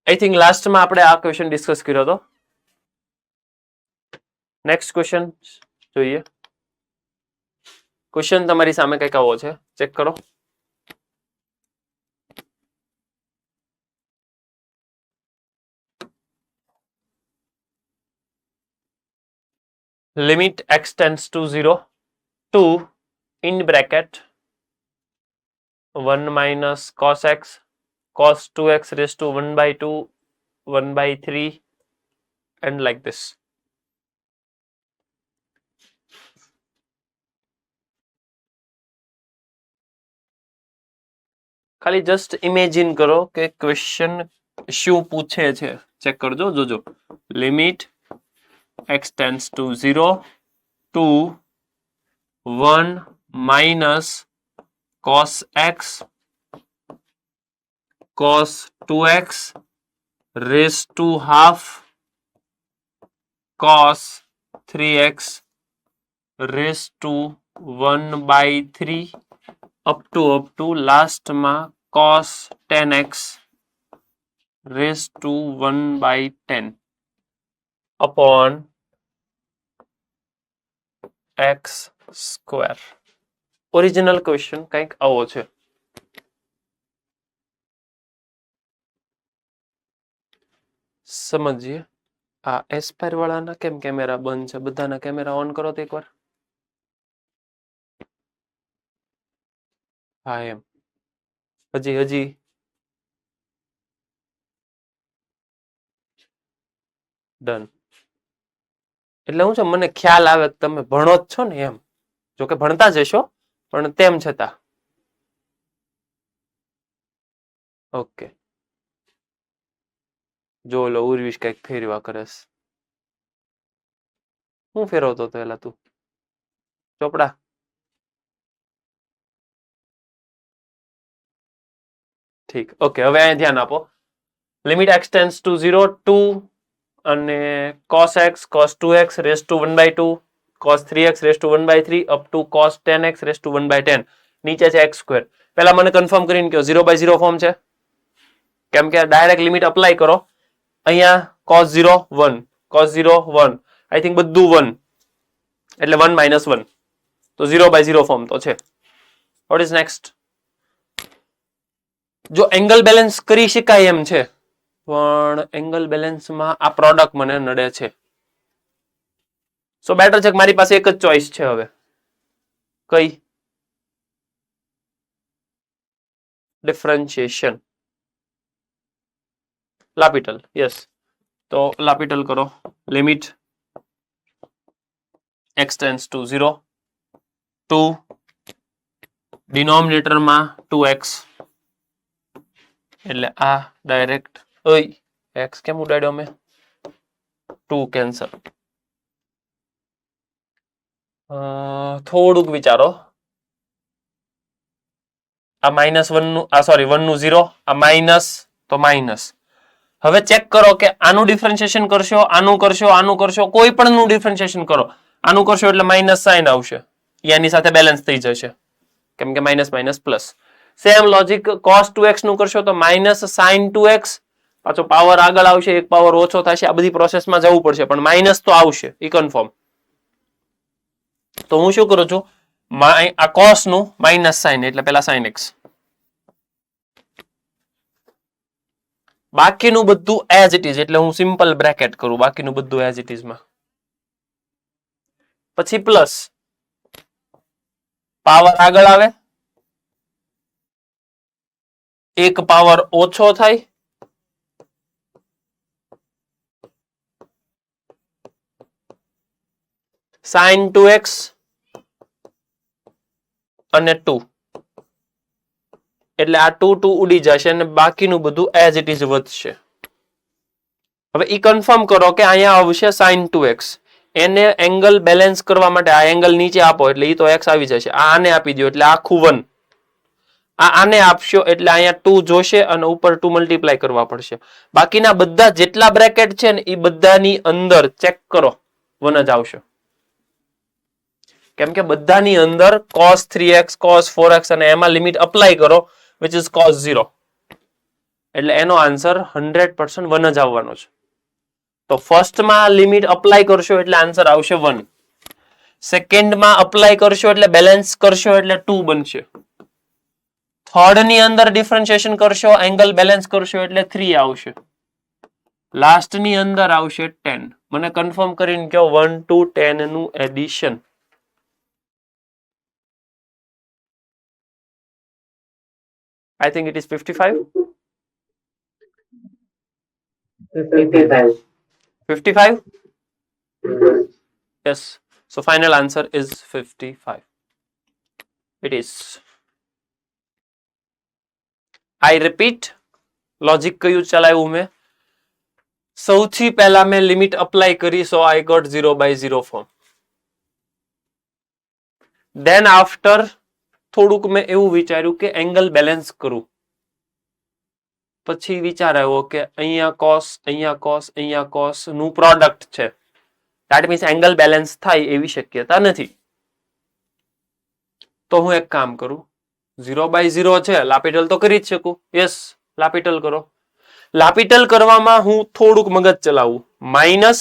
I think લાસ્ટમાં આપણે આ ક્વેશ્ચન ડિસ્કસ કર્યો હતો. નેક્સ્ટ ક્વેશ્ચન જોઈએ. ક્વેશ્ચન તમારી સામે કઈક આવો છે, ચેક કરો. Limit x tends to 0 to in bracket 1 minus cos x cos 2x raised to 1 by 2 1 by 3 and like this. ખાલી જસ્ટ ઇમેજિન કરો કે ક્વેશ્ચન શું પૂછે છે, ચેક કરજો, જોજો. Limit x tends to 0 to 1 minus cos x cos 2x raised to half cos 3x raised to 1 by 3 up to last માં cos 10x raised to 1 by 10 upon x square. Original question કંઈક આવો છે. સમજીએ. આ aspire વાળાના કેમ camera બંધ છે? બધાના કેમેરા ઓન કરો તો એકવાર. હા એમ હજી ડન. એટલે હું છે, મને ખ્યાલ આવે કે તમે ભણો જ છો ને એમ. જો કે ભણતા જ હશો પણ તેમ છતાં. ઓકે, જો લો ઉર્વિશ કઈક ફેરવા કરસ. હું ફેરવતો હતો એલા તું ચોપડા? ઠીક, ઓકે. હવે અહીંયા ધ્યાન આપો. Limit x tends to 0 to અને cos x cos 2x raised to 1 by 2 cos 3x raised to 1 by 3 up to cos 10x raised to 1 by 10. નીચે છે x સ્ક્વેર. પહેલા મને કન્ફર્મ કરીને કહો 0 by 0 ફોર્મ છે? કેમ કે ડાયરેક્ટ લિમિટ અપ્લાય કરો. અહીંયા cos 0 1 cos 0 1 આઈ થિંક બધું 1 એટલે 1 minus 1 તો 0 by 0 ફોર્મ તો છે. What is next? જો એંગલ બેલેન્સ કરી શકાય એમ છે પણ એંગલ બેલેન્સમાં આ પ્રોડક્ટ મને નડે છે. સો બેટર છે કે મારી પાસે એક જ ચોઈસ છે. હવે કઈ? ડિફરન્શિએશન. લાપિટલ. યસ, તો લાપિટલ કરો. Limit x tends to 0 to ડિનોમિનેટરમાં 2x એટલે આ ડાયરેક્ટ x કેમ ઉડાડ્યો મેં? 2 કેન્સલ. થોડુંક વિચારો. આ -1 નું સોરી 1 નું 0 આ માઇનસ તો માઇનસ. હવે ચેક કરો કે આનું ડિફરન્શિએશન કરશો, આનું કરશો, આનું કરશો, કોઈ પણ નું ડિફરન્શિએશન કરો. આનું કરશો એટલે માઇનસ સાઇન આવશે, એની સાથે બેલેન્સ થઈ જશે કેમ કે minus minus plus. Same logic cos 2x નું કરશો તો માઇનસ sin 2x, પાછો પાવર આગળ આવશે, એક પાવર ઓછો થશે. આ બધી પ્રોસેસમાં જવું પડશે પણ માઇનસ તો આવશે, ઈ કન્ફર્મ. તો હું શું કરું છું, આ cos નું માઇનસ સાઇન એટલે પેલા sin x, બાકીનું બધું એઝ ઇટ ઇઝ એટલે હું સિમ્પલ બ્રેકેટ કરું. બાકીનું બધું એઝ ઇટ ઇઝ માં પછી પ્લસ પાવર આગળ આવે, એક પાવર ઓછો થાય, sin 2x અને 2 એટલે આ 2 ઉડી જશે અને બાકીનું બધું એઝ ઇટ ઇઝ વધશે. હવે ઈ કન્ફર્મ કરો કે અહીંયા આવશે sin 2x. એને એંગલ બેલેન્સ કરવા માટે આ એંગલ નીચે આપો એટલે ઈ તો x આવી જશે. આને આપી દો એટલે આખું 1. આને આપશો એટલે અહીંયા 2 જોશે અને ઉપર 2 મલ્ટીપ્લાય કરવા પડશે. બાકીના બધા જેટલા બ્રેકેટ છે ને એ બધાની અંદર ચેક કરો 1 જ આવશે કેમ કે બધાની અંદર cos 3x cos 4x અને એમાં લિમિટ અપ્લાય કરો which is cos 0. એટલે એનો આન્સર 100% 1 જ આવવાનો છે. તો ફર્સ્ટમાં લિમિટ અપ્લાય કરશો એટલે આન્સર આવશે 1. સેકન્ડમાં અપ્લાય કરશો એટલે બેલેન્સ કરશો એટલે 2 બનશે. થર્ડ ની અંદર ડિફરન્શિએશન કરશો, એંગલ બેલેન્સ કરશો એટલે 3 આવશે. લાસ્ટ ની અંદર આવશે 10. મને કન્ફર્મ કરીને કહો 1 to 10 નું addition. I think it is 55. 55? Yes. So final answer is 55. It is. I repeat. Logic કયું ચલાવ્યું મેં? સૌથી પહેલા મેં લિમિટ અપ્લાય કરી, સો I got 0/0 form. Then after થોડુંક મેં એવું વિચાર્યું કે એંગલ બેલેન્સ કરું. પછી વિચાર આવ્યો કે અહીંયા કોસ નું પ્રોડક્ટ છે. ધેટ મીન્સ એંગલ બેલેન્સ થાય એવી શક્યતા નથી. તો હું એક કામ કરું, 0/0 છે, લાપિટલ તો કરી જ શકું. યસ, લાપિટલ કરો. લાપિટલ કરવામાં હું થોડુંક મગજ ચલાવું. માઇનસ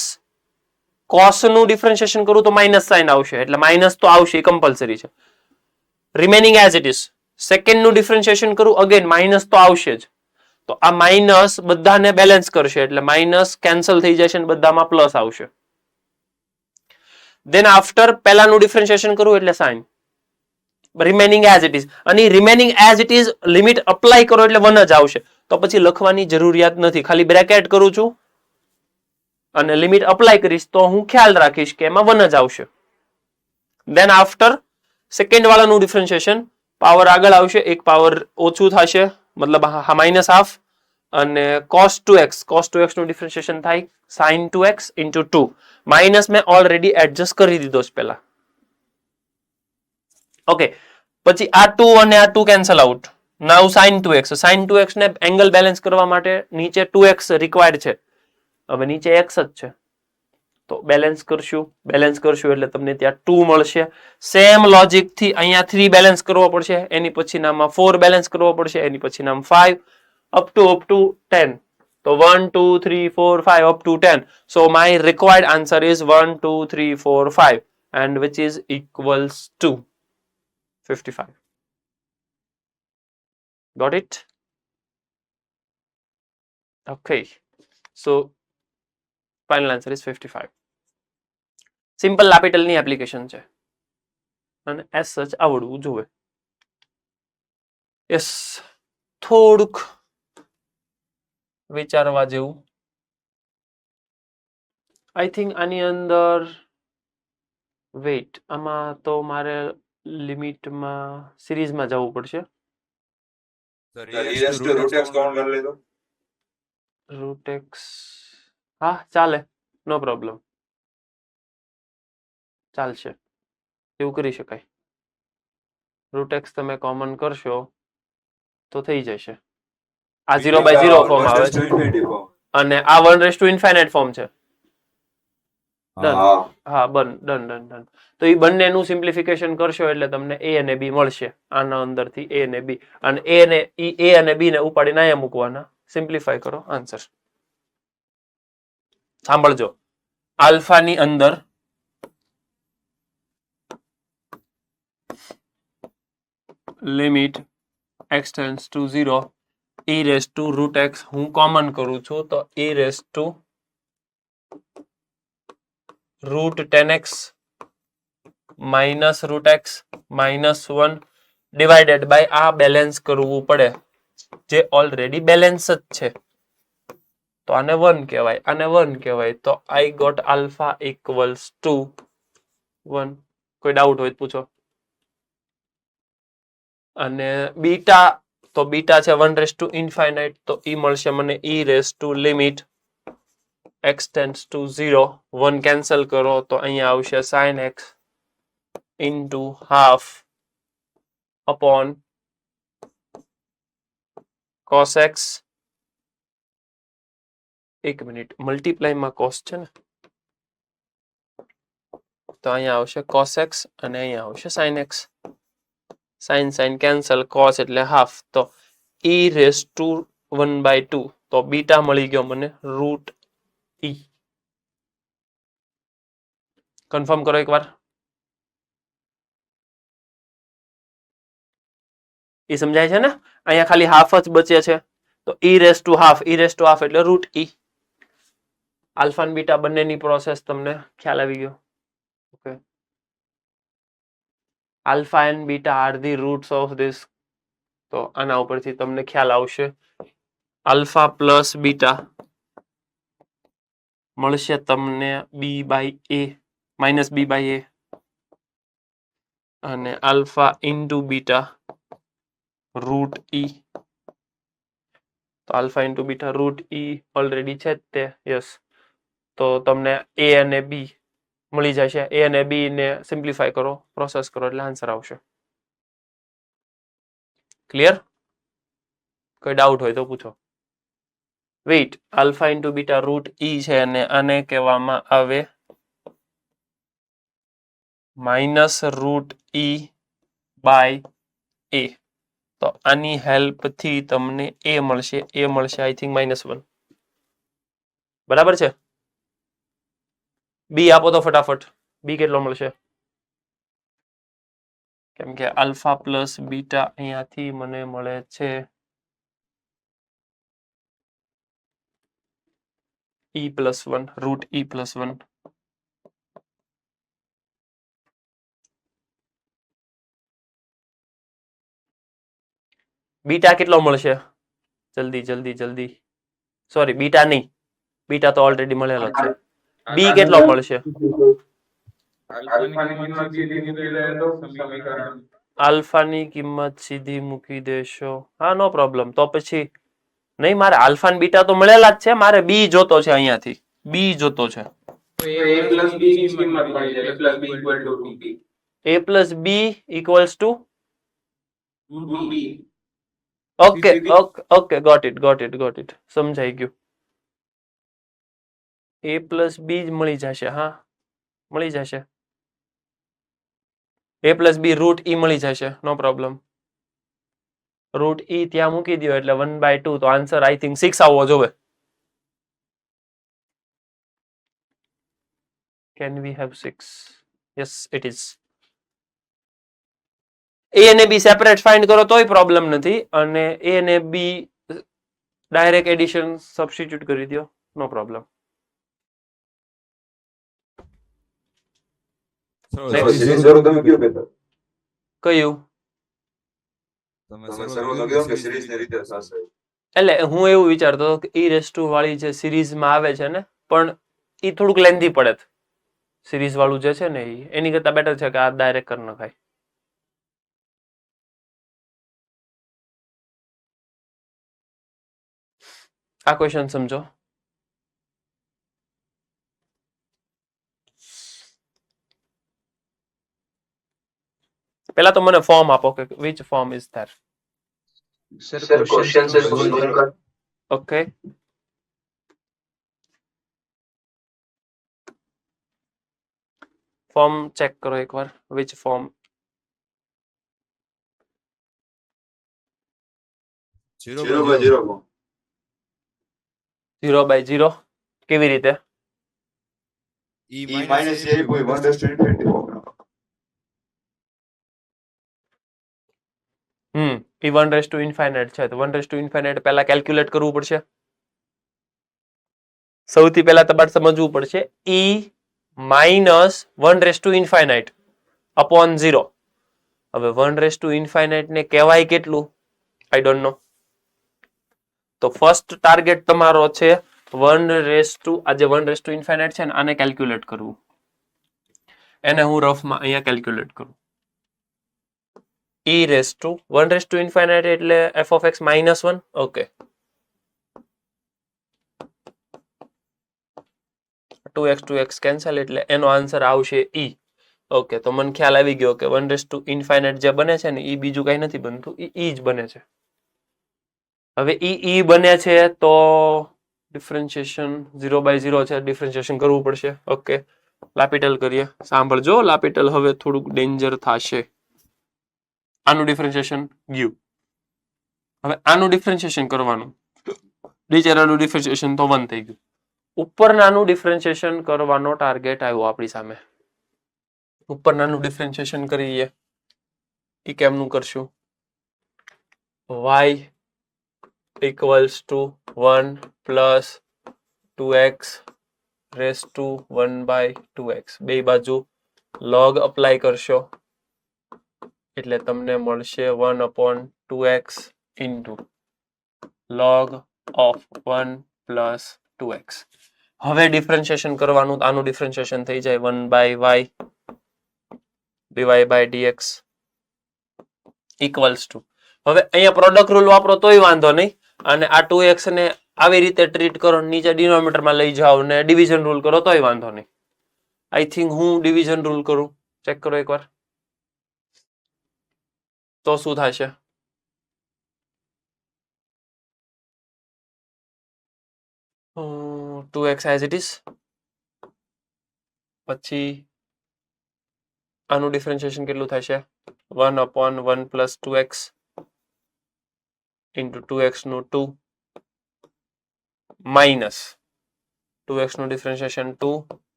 કોસ નું ડિફરન્શિએશન કરું તો માઇનસ સાઇન આવશે, એટલે માઇનસ તો આવશે, કમ્પલસરી છે. Remaining as it is. Second નું ડિફરન્શિએશન કરું, અગેન માઇનસ તો આવશે જ. તો આ માઇનસ બધાને બેલેન્સ કરશે, એટલે માઇનસ કેન્સલ થઈ જશે અને બધામાં પ્લસ આવશે. દેન આફ્ટર પહેલાનું ડિફરન્શિએશન કરું એટલે sine. Remaining as it is. અને remaining as it is limit apply કરો એટલે 1 જ આવશે. તો પછી લખવાની જરૂરિયાત નથી, ખાલી બ્રેકેટ કરું છું અને લિમિટ અપ્લાય કરીશ તો હું ખ્યાલ રાખીશ કે એમાં 1 જ આવશે. દેન આફ્ટર સેકન્ડ વાળાનું ડિફરન્શિએશન, પાવર આગળ આવશે, એક પાવર ઓછું થશે, મતલબ માઇનસ હાફ, અને cos 2x નું ડિફરન્શિએશન થાય sin 2x into 2. માઇનસ મેં ઓલરેડી એડજસ્ટ કરી દીધો છે પહેલા. ઓકે, પછી આ 2 અને આ 2 કેન્સલ આઉટ. નાઉ sin 2x ને એંગલ બેલેન્સ કરવા માટે નીચે 2x રિક્વાયર્ડ છે. હવે નીચે x જ છે, તો બેલેન્સ કરશું એટલે તમને ત્યાં 2 મળશે. સેમ લોજિક થી અહીંયા 3 બેલેન્સ કરવો પડશે, એની પછી નામાં 4 બેલેન્સ કરવો પડશે, એની પછી નામ 5 up to 10. તો 1 2 3 4 5 up to 10. So my required answer is 1 2 3 4 5 and which is equals to 55. Got it? Okay. So final answer is 55. Simple લાપિટલની એપ્લિકેશન છે અને એસ સચ આવડવું જોઈએ. યસ, થોડુંક વિચારવા જેવું. આઈ થિંક આની અંદર વેઇટ, આમાં તો મારે લિમિટમાં સિરીઝમાં જવું પડશે. રૂટેક્સ હા ચાલે, નો પ્રોબ્લેમ, ચાલશે, એવું કરી શકાય. રૂટેક્સ તમે કોમન કરશો તો થઈ જશે. આ 0/0 ફોર્મ આવે છે અને આ 1/∞ ફોર્મ છે. હા, ડન. તો એ બંનેનું સિમ્પ્લિફિકેશન કરશો એટલે તમને a અને b મળશે. આના અંદરથી a અને b, અને a અને b ને ઉપાડીને અહીંયા મૂકવાના. સિમ્પ્લિફાય કરો, આન્સર સાંભળજો. આલ્ફાની અંદર limit x tends two 0 e⁻√x હું કોમન કરું છું, તો e⁻√10x -√x -1 ડિવાઇડેડ બાય આ બેલેન્સ કરવું પડે જે ઓલરેડી બેલેન્સ જ છે. તો આને 1 કહેવાય. તો I got alpha equals to 1. કોઈ ડાઉટ હોય તો પૂછો. અને બીટા, તો બીટા છે 1/∞, તો ઈ મળશે મને e⁻ x tends two 0. 1 cancel કરો તો અહીંયા આવશે sin x into half upon cos x. એક મિનિટ, મલ્ટીપ્લાયમાં કોસ છે ને, તો અહીંયા આવશે cos x અને અહીંયા આવશે sin x. sin cancel, cos એટલે હાફ, તો e⁻ 1/2 તો બીટા મળી ગયો મને રૂટ ઈ. કન્ફર્મ કરો એકવાર. એ સમજાય છે ને? અહીંયા ખાલી હાફ જ બચે છે તો ઈ રેસ ટુ હાફ એટલે રૂટ ઈ. આલ્ફા અને બીટા બંનેની પ્રોસેસ તમને ખ્યાલ આવી ગયો. Okay, alpha and beta are the roots of this. તો આના ઉપરથી તમને ખ્યાલ આવશે. આલ્ફા પ્લસ બીટા મળશે તમને b/a માઇનસ b/a અને આલ્ફા ઇન્ટુ બીટા રૂટ ઈ. તો આલ્ફા ઇન્ટુ બીટા રૂટ ઈ ઓલરેડી છે જ તે. યસ, તો તમને a અને b મળી જશે. a અને b ને સિમ્પ્લિફાય કરો, પ્રોસેસ કરો એટલે આન્સર આવશે. ક્લિયર? કોઈ ડાઉટ હોય તો પૂછો. Wait, alpha into beta root e છે અને આને કહેવામાં આવે minus root e by a. તો આની હેલ્પથી તમને એ મળશે આઈ થિંક -1. બરાબર છે? બી આપો તો ફટાફટ. બી કેટલો મળશે? કેમ કે આલ્ફા પ્લસ બીટા અહીંયાથી મને મળે છે e+1 રૂટ e+1. બીટા કેટલો મળશે? જલ્દી. સોરી, બીટા નહીં, બીટા તો ઓલરેડી મળેલો છે. બી કેટલો મળશે? આલ્ફાની કિંમત સીધી મૂકી દેશો. હા, નો પ્રોબ્લેમ. તો પછી નહીં, મારે આલ્ફા અને બીટા તો મળેલા જ છે, મારે બી જોતો છે. અહીંયાથી બી જોતો છે. a plus B equals to okay, got it. સમજાઈ ગયું. a પ્લસ બી જ મળી જશે. હા, મળી જશે. a પ્લસ બી રૂટ ઈ મળી જશે. નો પ્રોબ્લેમ. રૂટ ઈ ત્યાં મૂકી દો એટલે 1/2. તો આન્સર આઈ થિંક 6 આવવો જોઈએ. Can we have 6? Yes, it is. a અને b સેપરેટ ફાઇન્ડ કરો તોય પ્રોબ્લેમ નથી, અને a અને b ડાયરેક્ટ એડિશન સબસ્ટિટ્યુટ કરી દો, નો પ્રોબ્લેમ. કયું? એટલે હું એવું વિચારતો હતો કે e વાળી જે સિરીઝમાં આવે છે ને, પણ એ થોડુંક લેન્ધી પડે. સિરીઝ વાળું જે છે ને એની કરતા બેટર છે કે આ ડાયરેક્ટ કરી નખાય. આ ક્વેશ્ચન સમજો. પેલા તો મને ફોર્મ આપો કે which form is there. Sir, questions is Okay. Form check કરો એકવાર. which form? 0/0. 0/0 કેવી રીતે? E minus a by 1/24. એ 1/∞ છે તો 1/∞ પહેલા કેલ્ક્યુલેટ કરવું પડશે. સૌથી પહેલા તમારે સમજવું પડશે e માઇનસ 1/∞ અપોન 0. હવે 1/∞ ને કહેવાય કેટલું? I don't know. તો ફર્સ્ટ ટાર્ગેટ તમારો છે 1/∞ છે ને આને કેલ્ક્યુલેટ કરવું. એને હું રફમાં અહીંયા કેલ્ક્યુલેટ કરું. e1/∞ એટલે f of x -1. Okay, 2x cancel એટલે એનો આન્સર આવશે e. ઓકે, તો મને ખ્યાલ આવી ગયો કે 1/∞ જે બને છે ને એ બીજું કઈ નથી બનતું, e જ બને છે. હવે e બને છે તો ડિફરન્શિએશન 0/0 છે, ડિફરન્શિએશન કરવું પડશે. ઓકે, લાપિટલ કરીએ. સાંભળજો, લાપિટલ હવે થોડુંક ડેન્જર થશે. આનું ડિફરન્શિએશન ગયું. હવે આનું ડિફરન્શિએશન કરવાનું નીચેનાનું ડિફરન્શિએશન તો 1 થઈ ગયું. ઉપરનાનું ડિફરન્શિએશન કરવાનો ટાર્ગેટ આવ્યો આપણી સામે. ઉપરનાનું ડિફરન્શિએશન કરીએ. એ કેમનું કરશું? y equals to 1 plus 2x raised to 1 by 2x. બે બાજુ log apply કરશો એટલે તમને મળશે 1 upon 2x into log of 1 plus 2x. હવે ડિફરન્શિએશન કરવાનું, આનું ડિફરન્શિએશન થઈ જાય 1 by y dy by dx equals to. હવે અહીંયા પ્રોડક્ટ રૂલ વાપરો તોય વાંધો નહીં, અને આ 2x ને આવી રીતે ટ્રીટ કરો, નીચે ડિનોમિનેટરમાં લઈ જાઓ ને ડિવિઝન રૂલ કરો તોય વાંધો નહીં. આઈ થિંક હું ડિવિઝન રૂલ કરું, ચેક કરો એકવાર તો શું થશે? uh, 2x as it is. પછી આનું ડિફરન્શિએશન કેટલું થશે? 1 upon 1 plus 2x into 2x નું 2 minus 2x નું differentiation 2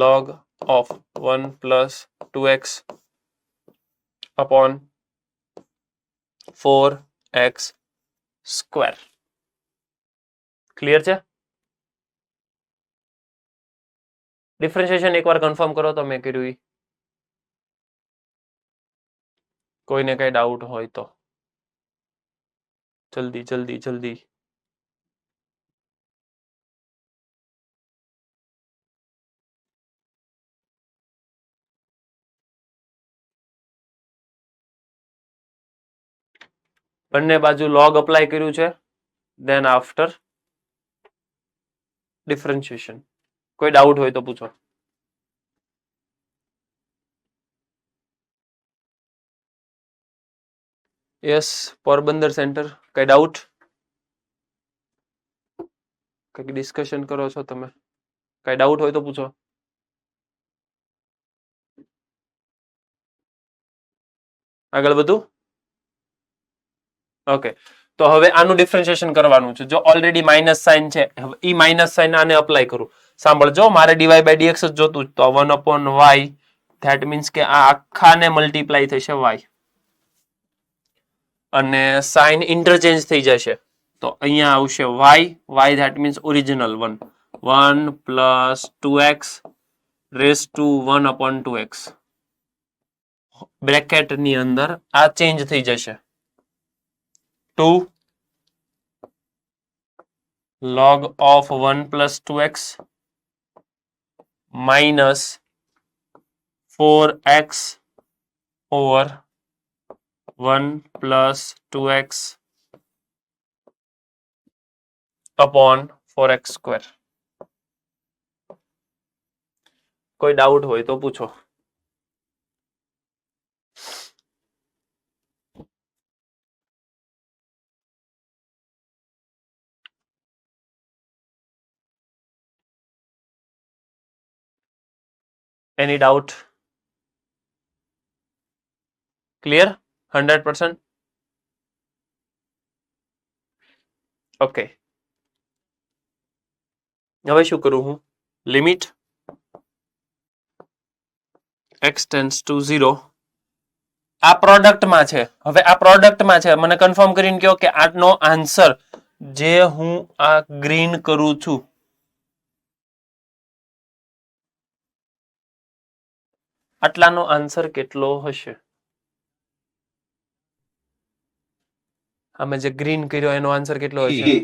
log of 1 plus 2x upon 4x square. Clear છે? ડિફરન્શિએશન એકવાર કન્ફર્મ કરો તો મેં કર્યું. કોઈને કઈ ડાઉટ હોય તો જલ્દી જલ્દી જલ્દી. બંને બાજુ log અપ્લાય કર્યું છે, then after differentiation. કોઈ ડાઉટ હોય તો પૂછો. Yes, Porbandar centre. કઈ ડાઉટ? કઈ ડિસ્કશન કરો છો તમે? કઈ ડાઉટ હોય તો પૂછો. આગળ બધું ઓકે. તો હવે આનું ડિફરન્શિએશન કરવાનું છે. જો ઓલરેડી માઇનસ સાઇન છે, ઈ માઇનસ સાઇન આને અપ્લાય કરું. સાંભળજો, મારે dy by dx જ જોતું જ, તો 1 upon y, ધેટ મીન્સ કે આ આખાને મલ્ટીપ્લાય થશે y, અને સાઇન ઇન્ટરચેન્જ થઈ જશે. તો અહીંયા આવશે y that means original 1 plus 2x raised to 1 upon 2x. Bracket ની અંદર આ ચેન્જ થઈ જશે. 2 log of 1 plus 2x minus 4x over 1 plus 2x upon 4x square. કોઈ ડાઉટ હોય તો પૂછો. Any doubt? Clear? 100%? Okay. હવે શું કરું હું? Limit x tends to 0. આ પ્રોડક્ટમાં છે. હવે આ પ્રોડક્ટમાં છે, મને કન્ફર્મ કરીને કહો કે આનો આન્સર જે હું આ ગ્રીન કરું છું, આટલાનો આન્સર કેટલો હશે? અમે જે ગ્રીન કર્યો એનો આન્સર કેટલો હશે?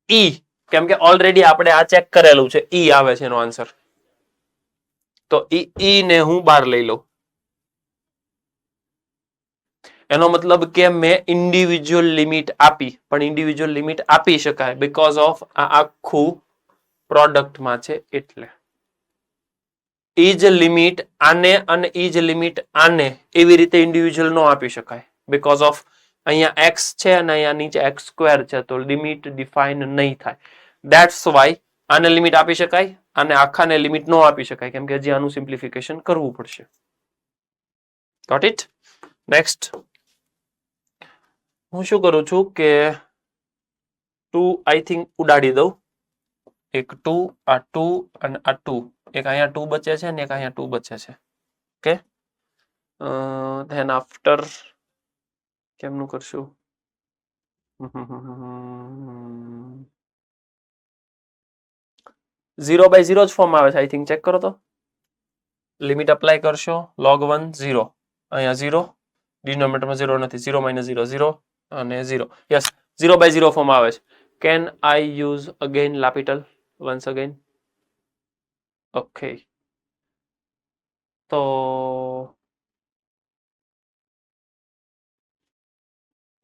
ઈ. કેમ કે ઓલરેડી આપણે આ ચેક કરેલું છે, ઈ આવે છે એનો આન્સર. તો ઈ ને હું બહાર લઈ લઉં. એનો મતલબ કે મેં ઇન્ડિવિજ્યુઅલ લિમિટ આપી, પણ ઇન્ડિવિજ્યુઅલ લિમિટ આપી શકાય બીકોઝ ઓફ આ આખું પ્રોડક્ટમાં છે. એટલે ઈ જ લિમિટ આને અને ઈ જ લિમિટ આને એવી રીતે ઇન્ડિવિજ્યુઅલ નો આપી શકાય બીકોઝ ઓફ અહીંયા x છે અને અહીંયા નીચે x સ્ક્વેર છે, તો લિમિટ ડિફાઇન નહીં થાય. ધેટ્સ વાય આને લિમિટ આપી શકાય, અને આખાને લિમિટ નો આપી શકાય, કેમ કે હજી આનું સિમ્પ્લિફિકેશન કરવું પડશે. Got it? નેક્સ્ટ હું શું કરું છું કે 2 આઈ થિંક ઉડાડી દઉં. એક 2, આ 2 અને આ 2. એક અહીંયા 2 બચે છે ને એક અહીંયા 2 બચે છે. ઓકે, ધેન આફ્ટર કેમનું કરશું? 0/0 જ ફોર્મ આવે છે આઈ થિંક. ચેક કરો તો. લિમિટ અપ્લાય કરશો. log 1 0, અહીંયા 0, ડિનોમિનેટરમાં 0 નથી. 0 - 0 0 અને 0. યસ, 0/0 ફોર્મ આવે છે. Can I use again l'Hopital once again? Okay, તો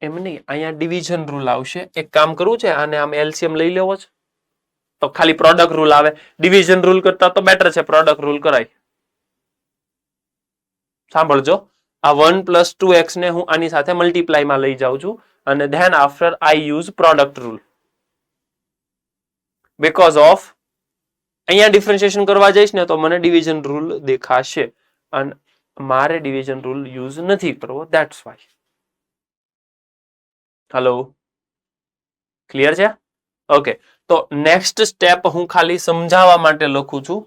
એમ નહીં, અહીંયા ડિવિઝન રૂલ આવશે. એક કામ કરવું છે, આને આમ એલસીએમ લઈ લેવો છે તો ખાલી પ્રોડક્ટ રૂલ આવે. ડિવિઝન રૂલ કરતા તો બેટર છે પ્રોડક્ટ રૂલ કરાય. સાંભળજો, આ 1 + 2x ને હું આની સાથે મલ્ટીપ્લાયમાં લઈ જાઉં છું અને than after I use product rule. Because of અહીંયા ડિફરન્શિએશન કરવા જઈશ ને તો મને ડિવિઝન રૂલ દેખાશે અને મારે ડિવિઝન રૂલ યુઝ નથી કરવો. That's why. હેલો, ક્લિયર છે? ઓકે, તો નેક્સ્ટ સ્ટેપ હું ખાલી સમજાવવા માટે લખું છું.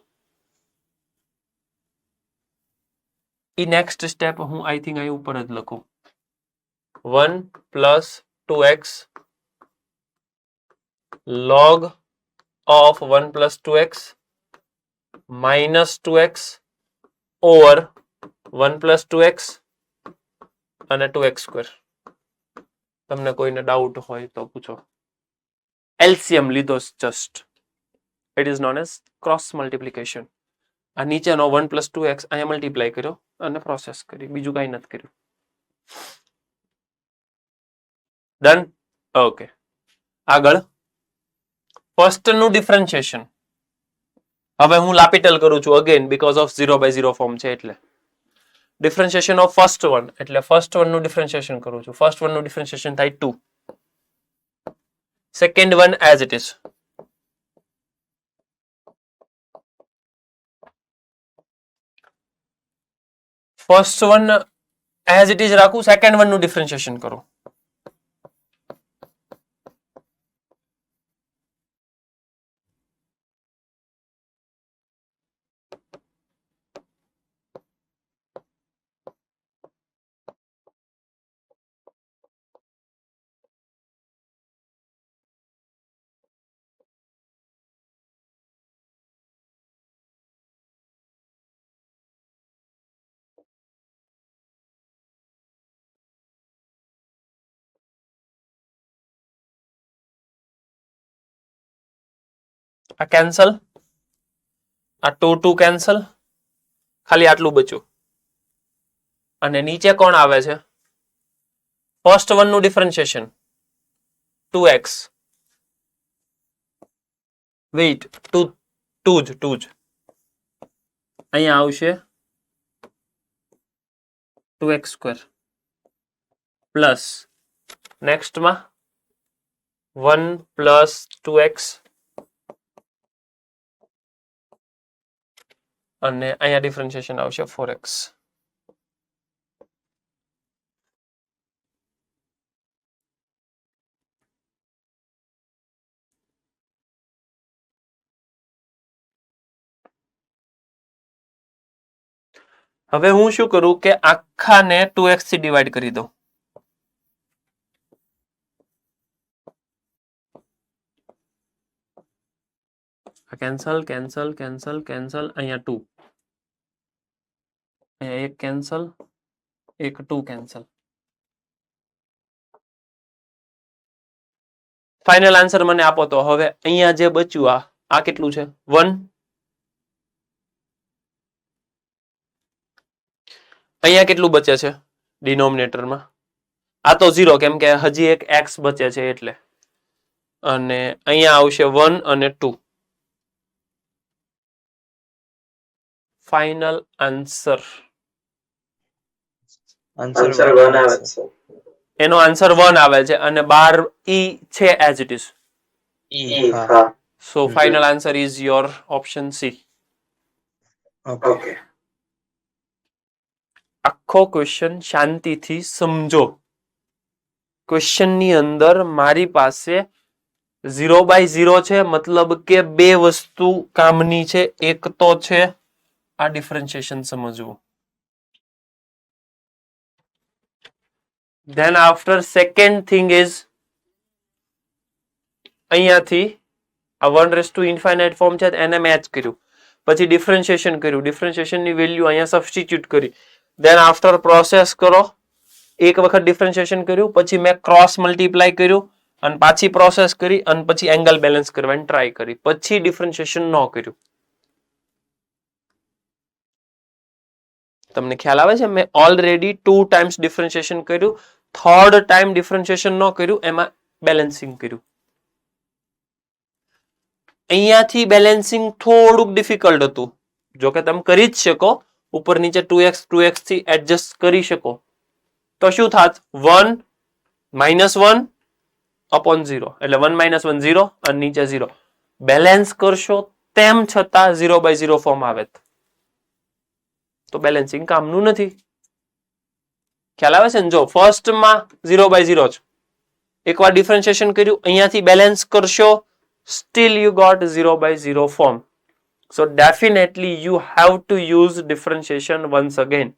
ઈ નેક્સ્ટ સ્ટેપ હું આઈ થિંક અહીં ઉપર જ લખું. 1 + 2x log of 1 + 2x - 2x over 1 + 2x અને 2x². તમને કોઈને ડાઉટ હોય તો પૂછો. એલસીએમ લીધો just. It is known as cross multiplication. આ નીચેનો 1 + 2x અહીંયા મલ્ટીપ્લાય કર્યો અને પ્રોસેસ કરી, બીજું કઈ નથી કર્યું. ડન. ઓકે, આગળ ફર્સ્ટ નું ડિફરન્શિએશન. હવે હું લાપિટલ કરું છું અગેન બીકોઝ ઓફ 0/0 ફોર્મ છે એટલે. ડિફરન્શિએશન ઓફ ફર્સ્ટ વન એટલે ફર્સ્ટ વન નું ડિફરન્શિએશન કરું છું. ફર્સ્ટ વન નું ડિફરન્શિએશન થાય 2. Second one as it is. First one as it is રાખું, સેકન્ડ વન નું ડિફરન્શિએશન કરું. આ કેન્સલ, આ 2 2 કેન્સલ, ખાલી આટલું બચ્યું. અને નીચે કોણ આવે છે? ફર્સ્ટ વન નું ડિફરન્શિએશન 2x. વેઇટ, 2 જ અહીંયા આવશે 2x² પ્લસ નેક્સ્ટમાં 1 + 2x અને અહીંયા ડિફરન્શિએશન આવશે 4x. હવે હું શું કરું કે આખાને 2x થી ડિવાઈડ કરી દઉં. કેન્સલ કેન્સલ કેન્સલ કેન્સલ, અહીંયા 2, અહીંયા એક કેન્સલ, એક 2 કેન્સલ. ફાઇનલ આન્સર મને આપો તો. હવે અહીંયા જે બચ્યું આ કેટલું છે? 1. અહીંયા કેટલું બચે છે ડિનોમિનેટરમાં? આ તો 0 કેમ કે હજી એક x બચે છે એટલે. અને અહીંયા આવશે 1 અને 2. ફાઇનલ આન્સર એનો આન્સર 1 આવે છે અને 12 ઈ છે as it is. So final answer is your option C. Okay, આખો ક્વેશ્ચન શાંતિથી સમજો. ક્વેશ્ચનની અંદર મારી પાસે 0/0 છે, મતલબ કે બે વસ્તુ કામની છે. એક તો છે આ ડિફરન્શિએશન સમજવું. Then after second thing is અહીંયાથી આ 1/∞ ફોર્મ છે એને મેચ કર્યું, પછી ડિફરન્શિએશન કર્યું, ડિફરન્શિએશનની વેલ્યુ અહીંયા સબસ્ટિટ્યુટ કરી. દેન આફ્ટર પ્રોસેસ કરો, એક વખત ડિફરન્શિએશન કર્યું, પછી મેં ક્રોસ મલ્ટીપ્લાય કર્યું અને પાછી પ્રોસેસ કરી અને પછી એંગલ બેલેન્સ કરવાની ટ્રાય કરી, પછી ડિફરન્શિએશન ન કર્યું. તમને ખ્યાલ આવે છે? મેં ઓલરેડી 2 ટાઈમ્સ ડિફરન્શિએશન કર્યું, થર્ડ ટાઈમ ડિફરન્શિએશન ન કર્યું, એમાં બેલેન્સિંગ કર્યું. અહીંયાથી બેલેન્સિંગ થોડુંક ડિફિકલ્ટ હતું, જો કે તમે કરી જ શકો, ઉપર નીચે 2x થી એડજસ્ટ કરી શકો. તો શું થાત? 1 -1 upon 0 એટલે 1 - 1 0 અને નીચે 0. બેલેન્સ કરશો તેમ છતાં 0/0 ફોર્મ આવે તો બેલેન્સિંગ કામનું નથી. ખ્યાલ આવે છે ને? જો ફર્સ્ટમાં 0/0 જ, એકવાર ડિફરન્શિએશન કર્યું, અહીંયાથી બેલેન્સ કરશો, still you got 0/0 form. So definitely you have to use differentiation once again.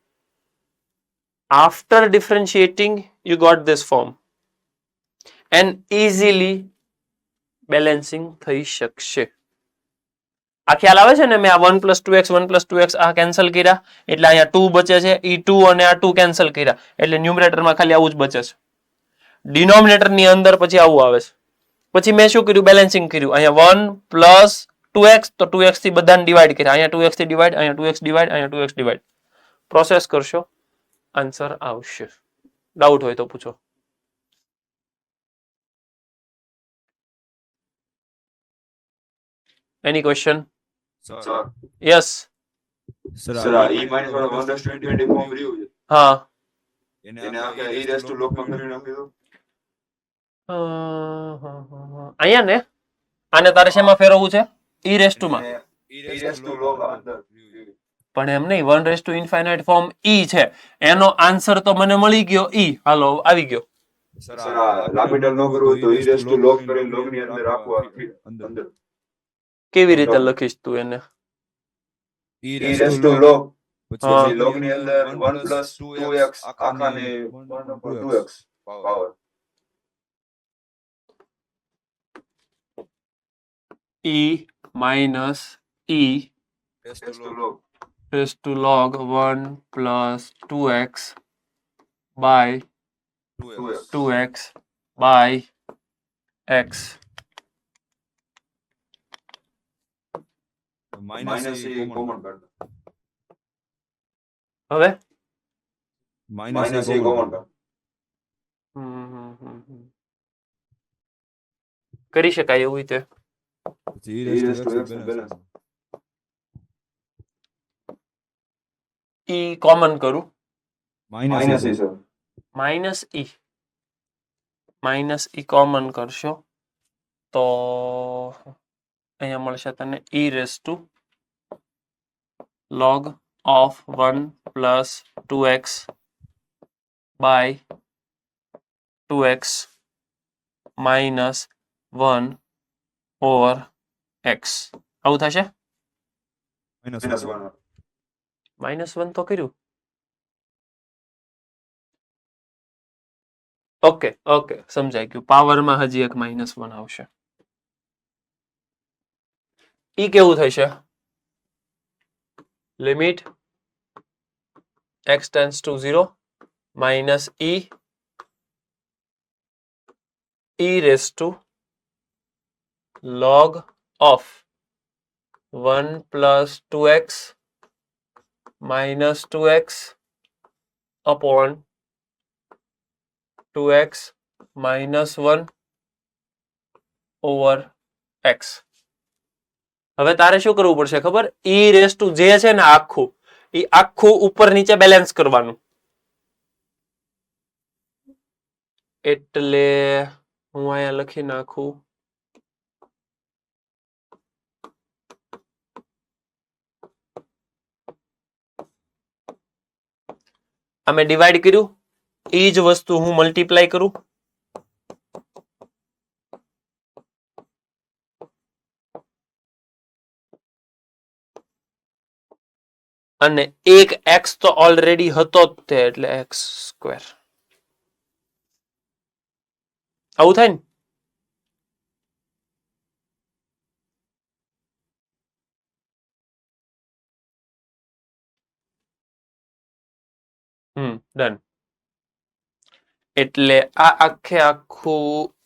After differentiating, you got this form. And easily balancing થઈ શકશે. આ ખ્યાલ આવે છે ને? મેં આ 1 + 2x 1 + 2x આ કેન્સલ કર્યા એટલે અહીંયા 2 બચે છે, એ 2 અને આ 2 કેન્સલ કર્યા એટલે ન્યુમરેટરમાં ખાલી આવું જ બચે છે. ડિનોમિનેટરની અંદર પછી આવું આવે છે. પછી મેં શું કર્યું? બેલેન્સિંગ કર્યું. અહીંયા 1 + 2x તો 2x થી બધાને ડિવાઈડ કર્યા, અહીંયા 2x થી ડિવાઈડ, અહીંયા 2x ડિવાઈડ, અહીંયા 2x ડિવાઈડ. પ્રોસેસ કરશો, આન્સર આવશે. ડાઉટ હોય તો પૂછો. Any question? Sir yes. Sir આ e - 1/20 ફોર્મ રહ્યું છે, હા. એને આખે e raised to log માં કરી નાખ્યું. અહીંયા ને આને તારે શેમાં ફેરવવું છે? e raised to માં. e raised to log અંદર પણ એમ નહીં, 1/∞ ફોર્મ e છે, એનો આન્સર તો મને મળી ગયો e. હાલો, આવી ગયો. સર આ લાંબી ન કરવું તો e raised to log કરીને log ની અંદર રાખવા અંદર. કેવી રીતે લખીશ તું એને? e raised to log હા. પછી log ની અંદર 1 + 2x આખાને 1/2x power e minus e raised to log raised to log 1 + 2x by 2x by x. Minus A common કાઢો. હવે માઈનસ એ કોમન કાઢો. કરી શકાય એવું તે. e raised to x balance e common કરું, માઈનસ એ સર માઇનસ ઈ common કરશો તો અહીંયા મળશે તને e raised to log of 1 + 2x by 2x minus 1 over x. આવું થશે? -1 તો કર્યું. ઓકે ઓકે, સમજાઈ ગયું. પાવરમાં હજી એક -1 આવશે. ઈ કેવું થશે? Limit x tends to 0 minus e raised to log of 1 + 2x minus 2x upon 2x minus 1 over x. હવે તારે શું કરવું પડશે ખબર? e raised to જે છે ને આખું, એ આખું ઉપર નીચે બેલેન્સ કરવાનું. એટલે હું અહીંયા લખી નાખું અમે ડિવાઈડ કર્યું, એ જ વસ્તુ હું મલ્ટીપ્લાય કરું, અને એક એક્સ તો ઓલરેડી હતો જ તે એટલે એક્સ સ્ક્વેર. આવું થાય ને ડન. એટલે આ આખે આખું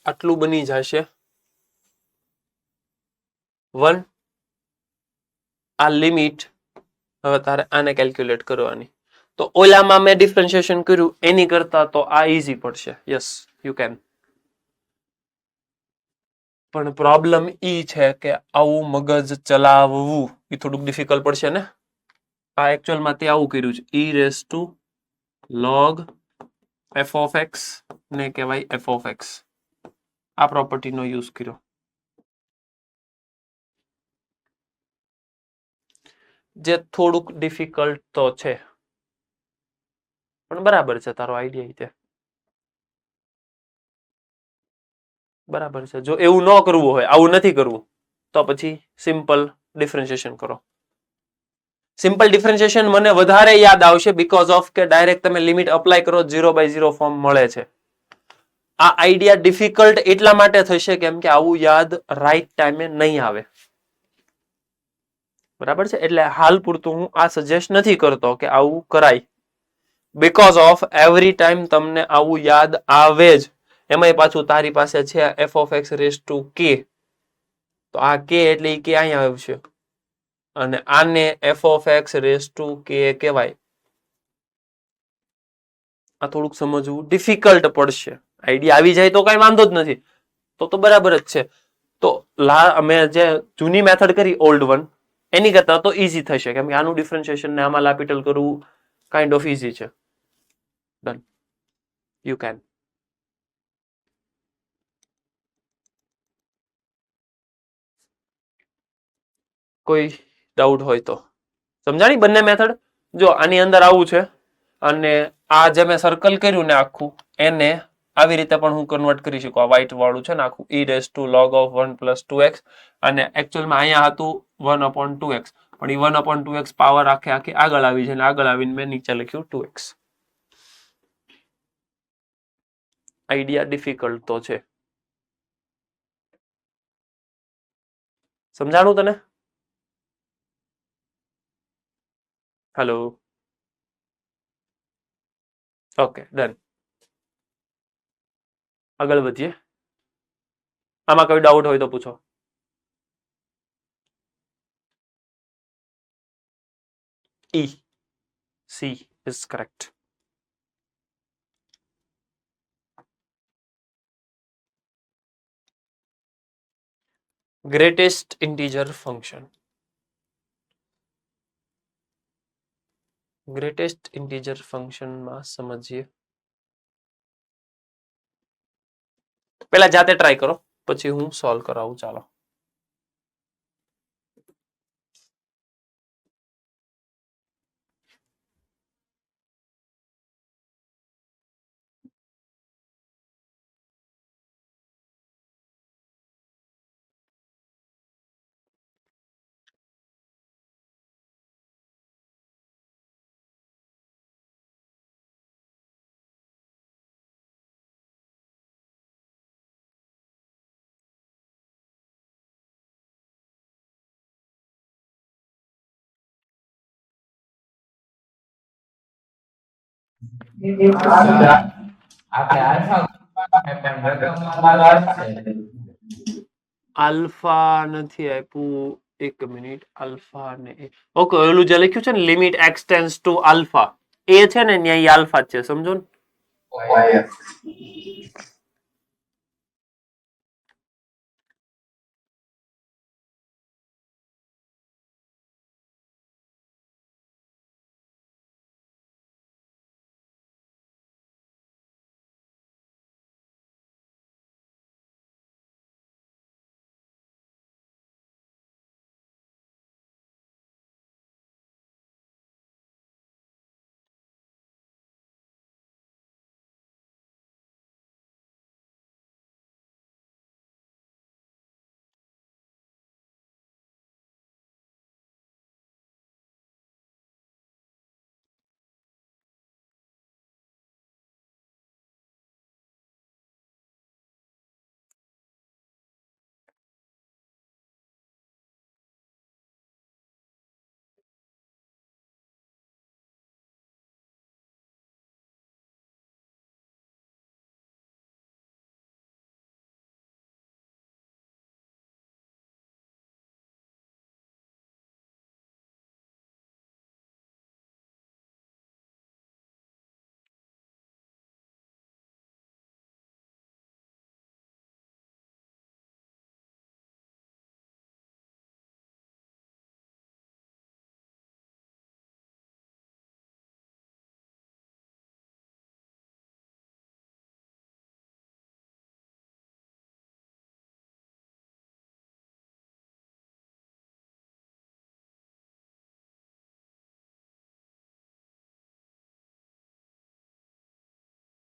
આટલું બની જશે 1. આ લિમિટ હવે તારે આને કેલ્ક્યુલેટ કરવાની. તો ઓલામાં મેં ડિફરન્શિએશન કર્યું એની કરતા તો આ ઈઝી પડશે. Yes you can. પણ પ્રોબ્લેમ ઈ છે કે આવું મગજ ચલાવવું એ થોડુંક ડિફિકલ્ટ પડશે ને. આ એકચ્યુઅલમાં તે આવું કર્યું છે ઈ raise two log f of x ને કહેવાય f of x. આ પ્રોપર્ટીનો યુઝ કર્યો. જે થોડુંક ડિફિકલ્ટ તો છે પણ બરાબર છે તારો આઈડિયા છે બરાબર છે. જો એવું ન કરવું હોય આવું નથી કરવું તો પછી સિમ્પલ ડિફરન્શિએશન કરો. સિમ્પલ ડિફરન્શિએશન મને વધારે યાદ આવશે બીકોઝ ઓફ કે ડાયરેક્ટ તમે લિમિટ અપ્લાય કરો 0/0 ફોર્મ મળે છે. આ આઈડિયા ડિફિકલ્ટ એટલા માટે થશે કેમ કે આવું યાદ રાઈટ ટાઈમે નહીં આવે. બરાબર છે. એટલે હાલ પૂરતું હું આ સજેસ્ટ નથી કરતો કે આવું કરાય બીકોઝ ઓફ એવરી ટાઈમ તમને આવું યાદ આવે જ. એમાંય પાછું તારી પાસે છે f of x raise to k. તો આ k એટલે કે અહીંયા આવશે અને આને f of x raise to k કહેવાય. આ થોડુંક સમજવું ડિફિકલ્ટ પડશે. આઈડિયા આવી જાય તો કઈ વાંધો જ નથી તો બરાબર જ છે. તો અમે જે જૂની મેથડ કરી ઓલ્ડ વન એની કરતા તો ઈઝી થશે કેમ કે આનું ડિફરન્શિએશન ને આમાં લાપિટલ કરવું કાઇન્ડ ઓફ ઈઝી છે. Done you can. કોઈ ડાઉટ હોય તો સમજાણી બંને મેથડ. જો આની અંદર આવું છે અને આ જે મેં સર્કલ કર્યું ને આખું એને આવી રીતે પણ હું કન્વર્ટ કરી શકું. આ વ્હાઇટ વાળું છે ને આખું ઈ raise two log of 1 + 2x અને એકચ્યુઅલમાં અહીંયા હતું 1/2x પણ એ 1/2x પાવર આખે આખી આગળ આવી છે અને આગળ આવીને મેં નીચે લખ્યું 2x. આઈડિયા ડિફિકલ્ટ તો છે. સમજાણું તને? Hello okay done. આગળ વધીએ. આમાં કોઈ ડાઉટ હોય તો પૂછો. E C is correct. Greatest integer function. Greatest integer ફંક્શનમાં સમજીએ. પહેલા જાતે ટ્રાય કરો પછી હું સોલ્વ કરાવું. ચાલો. આલ્ફા નથી આપ્યું. એક મિનિટ. આલ્ફા ને ઓકે ઓલું જે લખ્યું છે ને limit x tends to alpha એ છે ને ત્યાં આલ્ફા જ છે સમજો ને.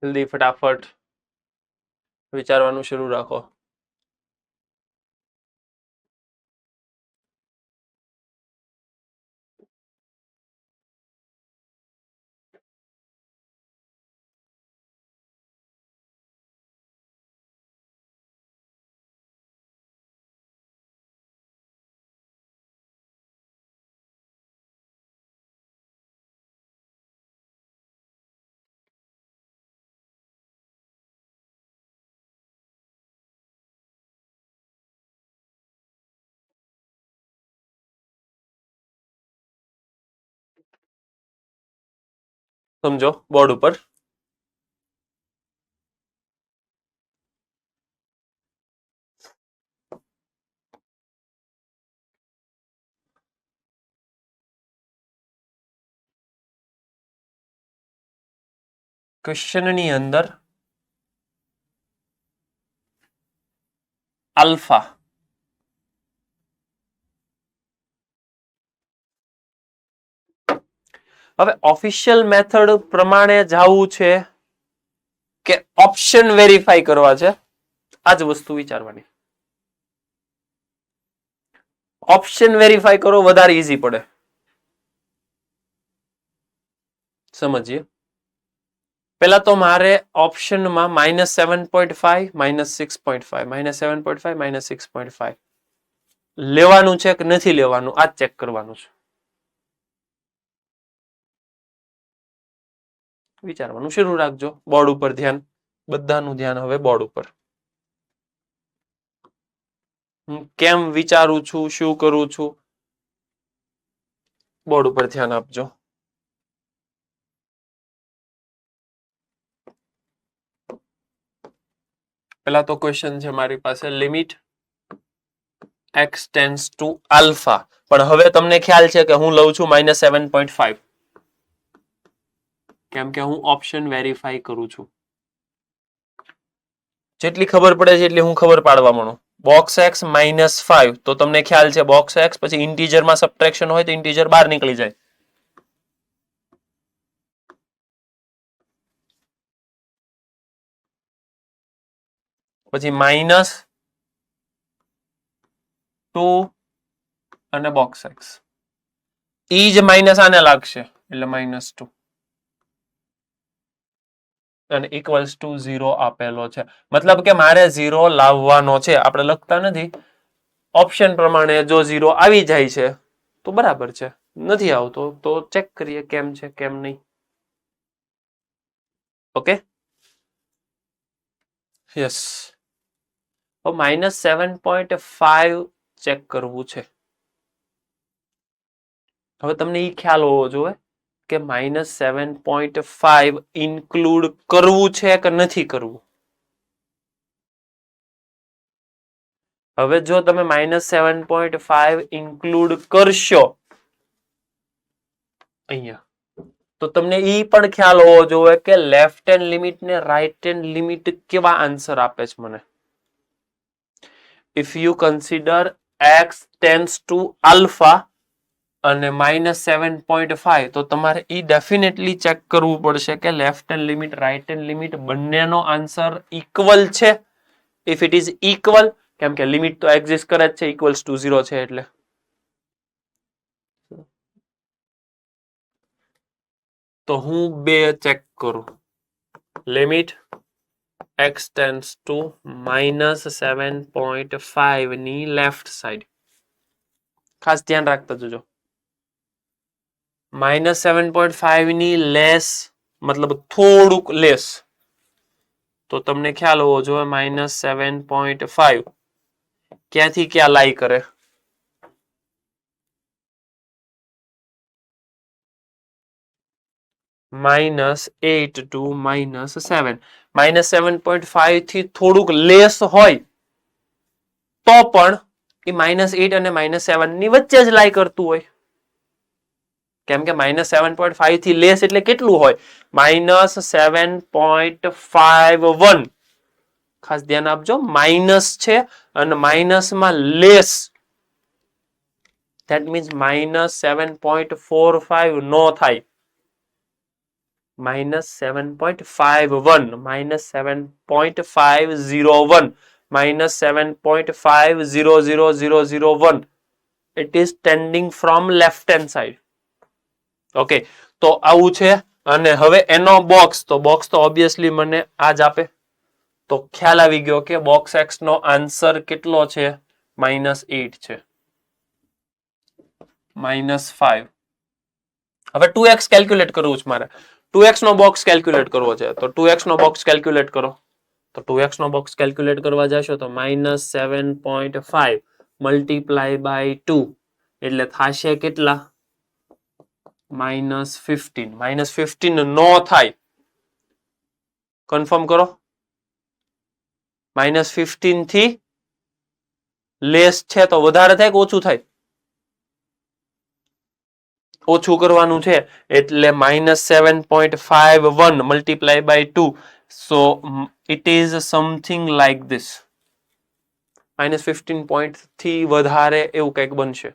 જલ્દી ફટાફટ વિચારવાનું શરૂ રાખો. સમજો બોર્ડ ઉપર. ક્વેશ્ચનની અંદર આલ્ફા હવે ઓફિશિયલ મેથડ પ્રમાણે જવું છે કે ઓપ્શન વેરીફાઈ કરવા છે, આ જ વસ્તુ વિચારવાની. ઓપ્શન વેરીફાઈ કરો વધારે ઈઝી પડે. સમજીએ. પેલા તો મારે ઓપ્શનમાં -7.5, -6.5, -7.5, -6.5 લેવાનું છે કે નથી લેવાનું આ ચેક કરવાનું છે. વિચારવાનું શરૂ રાખજો. બોર્ડ ઉપર ધ્યાન, બધાનું ધ્યાન હવે બોર્ડ ઉપર. હું કેમ વિચારું છું, શું કરું છું, બોર્ડ ઉપર ધ્યાન આપજો. પેલા તો ક્વેશ્ચન છે મારી પાસે limit x tends to alpha, પણ હવે તમને ખ્યાલ છે કે હું લઉં છું -7.5 કેમ કે હું ઓપ્શન વેરીફાઈ કરું છું. જેટલી ખબર પડે છે એટલી હું ખબર પાડવા માંડું. બોક્સ x -5 તો તમને ખ્યાલ છે બોક્સ x પછી ઇન્ટીજરમાં સબટ્રેક્શન હોય તો ઇન્ટીજર બહાર નીકળી જાય. પછી -2 અને બોક્સ x ઈ જ માઇનસ આને લાગશે એટલે -2 અને ઇક્વલ્સ ટુ 0 આપેલો છે. મતલબ કે મારે 0 લાવવાનો છે. આપણે લખતા નથી. ઓપ્શન પ્રમાણે જો 0 આવી જાય છે તો બરાબર છે, નથી આવતો તો ચેક કરીએ કેમ છે કેમ નહીં. Okay yes. -7.5 ચેક કરવું છે. હવે તમને એ ખ્યાલ હોવો જોઈએ કે -7.5 ઇન્ક્લુડ કરવું છે કે નથી કરવું. હવે જો તમે -7.5 ઇન્ક્લુડ કરશો અહીંયા તો તમને એ પણ ખ્યાલ હોવો જોઈએ કે લેફ્ટ હેન્ડ લિમિટ ને રાઈટ હેન્ડ લિમિટ કેવા આન્સર આપે છે મને. If you consider x tends to alpha અને -7.5 તો તમારે ઈ ડેફિનેટલી ચેક કરવું પડશે કે left hand limit right hand limit બંનેનો આન્સર ઇક્વલ છે. ઇફ ઇટ ઇઝ ઇક્વલ, કેમ કે લિમિટ તો એક્ઝિસ્ટ કરે જ છે ઇક્વલ્સ ટુ 0 છે એટલે. તો હું બે ચેક કરું. લિમિટ x ટેન્ડ્સ ટુ -7.5 ની લેફ્ટ સાઈડ ખાસ ધ્યાન રાખતા જજો. -7.5 ની લેસ મતલબ થોડુંક લેસ તો તમને ખ્યાલ હોવો જોઈએ -7.5 ક્યાંથી ક્યાં લાઈ કરે. -8 to -7. -7.5 થી થોડુંક લેસ હોય તો પણ એ -8 અને -7 ની વચ્ચે જ લાઈ કરતું હોય. કેમ કે -7.5 થી લેસ એટલે કેટલું હોય? -7.51. ખાસ ધ્યાન આપજો, માઇનસ છે અને માઇનસમાં લેસ ધેટ મીન્સ -7.45 નો થાય. -7.51 -7.501 -7.500001. It is tending from left hand side. Okay, તો આવું છે. અને હવે એનો બોક્સ તો ઓબ્વિયસલી મને આ જ આપે. તો ખ્યાલ આવી ગયો કે બોક્સ એક્સ નો આન્સર કેટલો છે? -8 છે, -5. હવે 2x કેલ્ક્યુલેટ કરવું છે મારે. 2x નો બોક્સ કેલ્ક્યુલેટ કરવો છે, તો 2x નો બોક્સ કેલ્ક્યુલેટ કરો. તો 2x નો બોક્સ કેલ્ક્યુલેટ કરવા જશો તો -7.5 મલ્ટીપ્લાય બાય 2 એટલે થશે કેટલા? -15. -15 નો થાય, કન્ફર્મ કરો. -15 થી લેસ છે તો વધારે થાય કે ઓછું થાય? ઓછું કરવાનું છે, એટલે -7.51 multiply by 2. So it is something like this. -15 થી વધારે એવું કંઈક બનશે.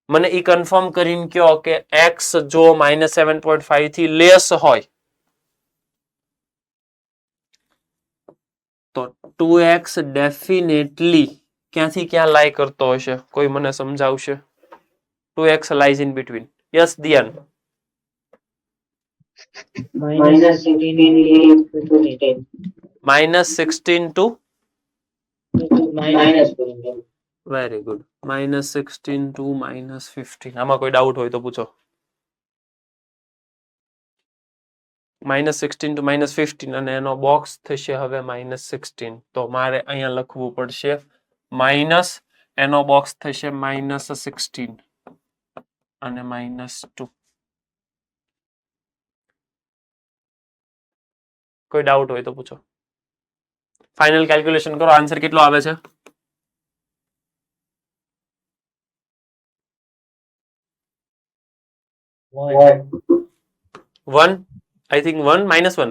મને ઈ કન્ફર્મ કરીને કહો કે x જો -7.5 થી લેસ હોય તો 2x ડેફિનેટલી ક્યાંથી ક્યાં લાઈ કરતો હશે? કોઈ મને સમજાવશે? 2x lies in between. Yes, Dian. -16 to very good. -16 to -15. આમાં કોઈ ડાઉટ હોય તો પૂછો. -16 to -15 અને એનો બોક્સ થશે હવે -16. તો મારે અહીંયા લખવું પડશે માઇનસ, એનો બોક્સ થશે -16 અને -2. કોઈ ડાઉટ હોય તો પૂછો. ફાઇનલ કેલ્ક્યુલેશન કરો, આન્સર કેટલો આવે છે? વન, આઈ થિંક 1 -1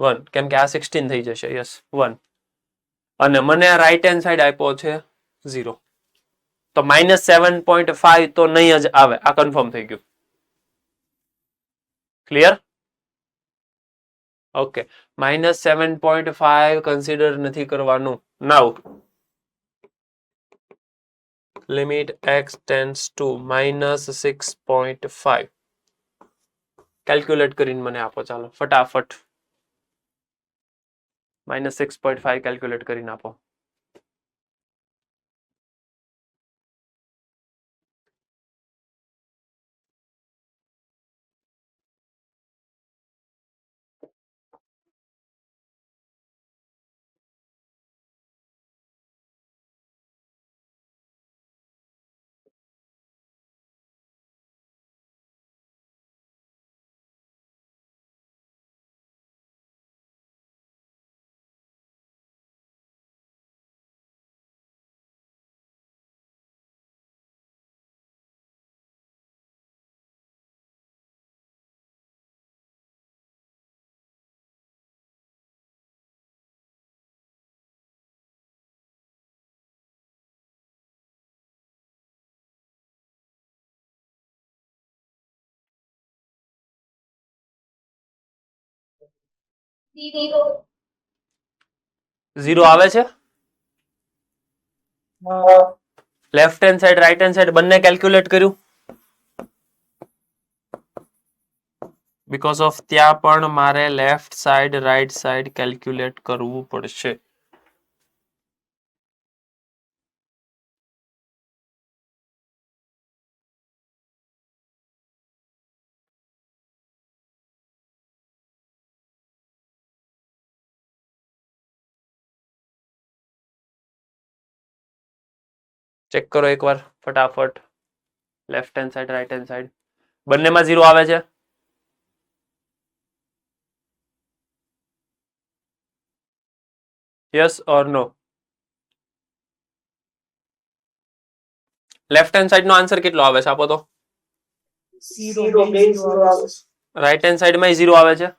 1 કેમ કે આ 16 થઈ જશે. યસ, 1. અને મને આ રાઈટ હેન્ડ સાઈડ આપ્યો છે 0. તો -7.5 તો નહીં જ આવે, આ કન્ફર્મ થઈ ગયું. ક્લિયર? ઓકે, -7.5 કન્સિડર નથી કરવાનું. Now limit x tends to -6.5. Calculate કરીને મને આપો, ચાલો ફટાફટ. -6.5 કેલ્ક્યુલેટ કરીને આપો. ઝીરો આવે છે? Left hand side right hand side બંને કેલ્ક્યુલેટ કર્યું? બીકોઝ ઓફ ત્યાં પણ મારે left side right side calculate કરવું પડશે. ચેક કરો એકવાર ફટાફટ. Left hand side right hand side બંનેમાં 0 આવે છે? Yes or no? Left hand side નો આન્સર કેટલો આવે છે આપો તો? રાઈટ હેન્ડ સાઈડ માં 0 આવે છે?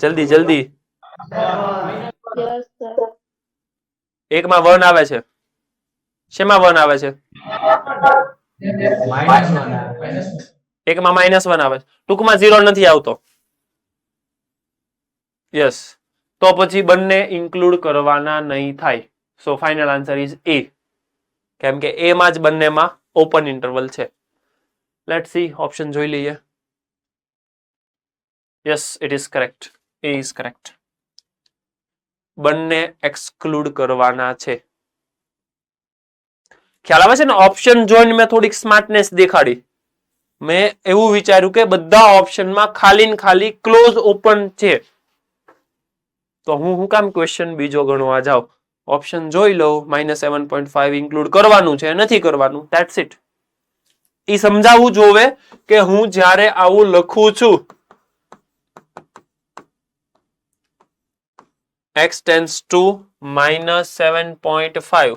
જલ્દી જલ્દી. એકમાં 1 આવે છે. શેમાં 1 આવે છે? એકમાં -1 આવે છે. ટૂંકમાં 0 નથી આવતો. યસ, તો પછી બંને ઇન્ક્લુડ કરવાના નહીં થાય. સો ફાઇનલ આન્સર ઇઝ એ, કેમ કે એ માં જ બંનેમાં ઓપન ઇન્ટરવલ છે. લેટ્સ સી, ઓપ્શન જોઈ લઈએ. Yes, it is correct. A is correct. બંને એક્સક્લુડ કરવાના છે. ખ્યાલ આવે છે ને? ઓપ્શન જોઈને મેં થોડીક સ્માર્ટનેસ દેખાડી. મેં એવું વિચાર્યું કે બધા ઓપ્શનમાં ખાલી ને ખાલી ક્લોઝ ઓપન છે, તો હું કામ ક્વેશ્ચન બીજો ગણવા જાઉં? ઓપ્શન જોઈ લઉં, -7.5 ઇન્ક્લુડ કરવાનું છે, નથી કરવાનું, ધેટ્સ ઇટ. એ સમજાવવું જોવે કે હું જ્યારે આવું લખું છું, x tends to -7.5,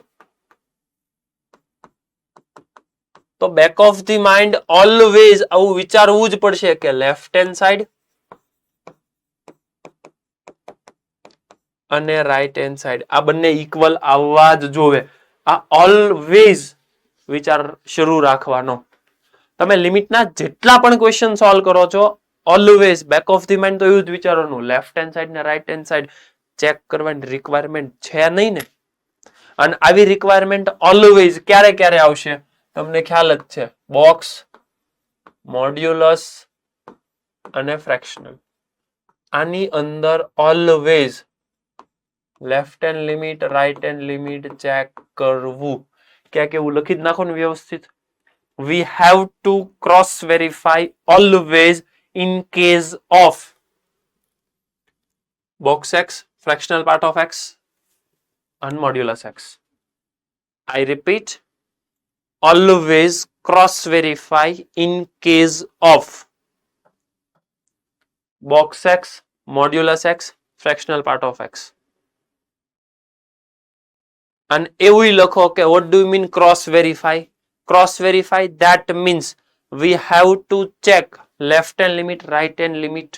તો back of the mind always આવું વિચારવું જ પડશે કે લેફ્ટ હેન્ડ સાઈડ અને રાઈટ હેન્ડ સાઈડ આ બંને ઇક્વલ આવવા જ જોવે. આ ઓલવેઝ વિચાર શરૂ રાખવાનો. તમે લિમિટના જેટલા પણ ક્વેશ્ચન સોલ્વ કરો છો, always back of the mind તો એવું જ વિચારવાનું, લેફ્ટ હેન્ડ સાઈડ ને રાઈટ હેન્ડ સાઈડ ચેક કરવાની રિક્વાયરમેન્ટ છે નહીં ને. અને આવી રિક્વાયરમેન્ટ ઓલવેઝ ક્યારે ક્યારે આવશે તમને ખ્યાલ જ છે, બોક્સ, મોડ્યુલસ અને ફ્રેક્શનલ. આની અંદર always left hand limit, right hand limit check કરવું. ક્યાંક એવું લખી જ નાખો ને વ્યવસ્થિત. We have to cross verify always in case of box x, fractional part of x and modulus x. I repeat, always cross verify in case of box x, modulus x, fractional part of x. And એવું લખો કે what do you mean cross verify? Cross verify, that means we have to check left hand limit, right hand limit.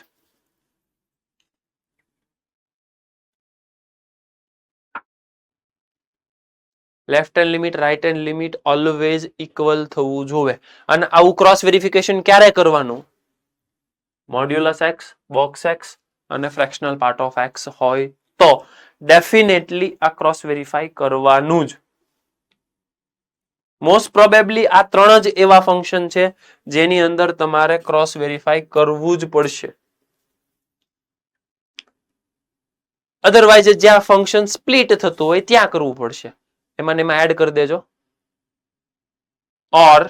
Left hand limit, right hand limit always equal થવું જોવે. અને આવું cross verification ક્યારે કરવાનું? Modulus x, box x અને fractional part of x હોય તો definitely આ ક્રોસ વેરીફાઈ કરવાનું જ. મોસ્ટ પ્રોબેબલી આ ત્રણ જ એવા ફંક્શન છે જેની અંદર તમારે ક્રોસ વેરીફાઈ કરવું જ પડશે. અધરવાઇઝ જ્યાં ફંક્શન સ્પ્લિટ થતું હોય ત્યાં કરવું પડશે. એમાં એડ કરી દેજો. ઓર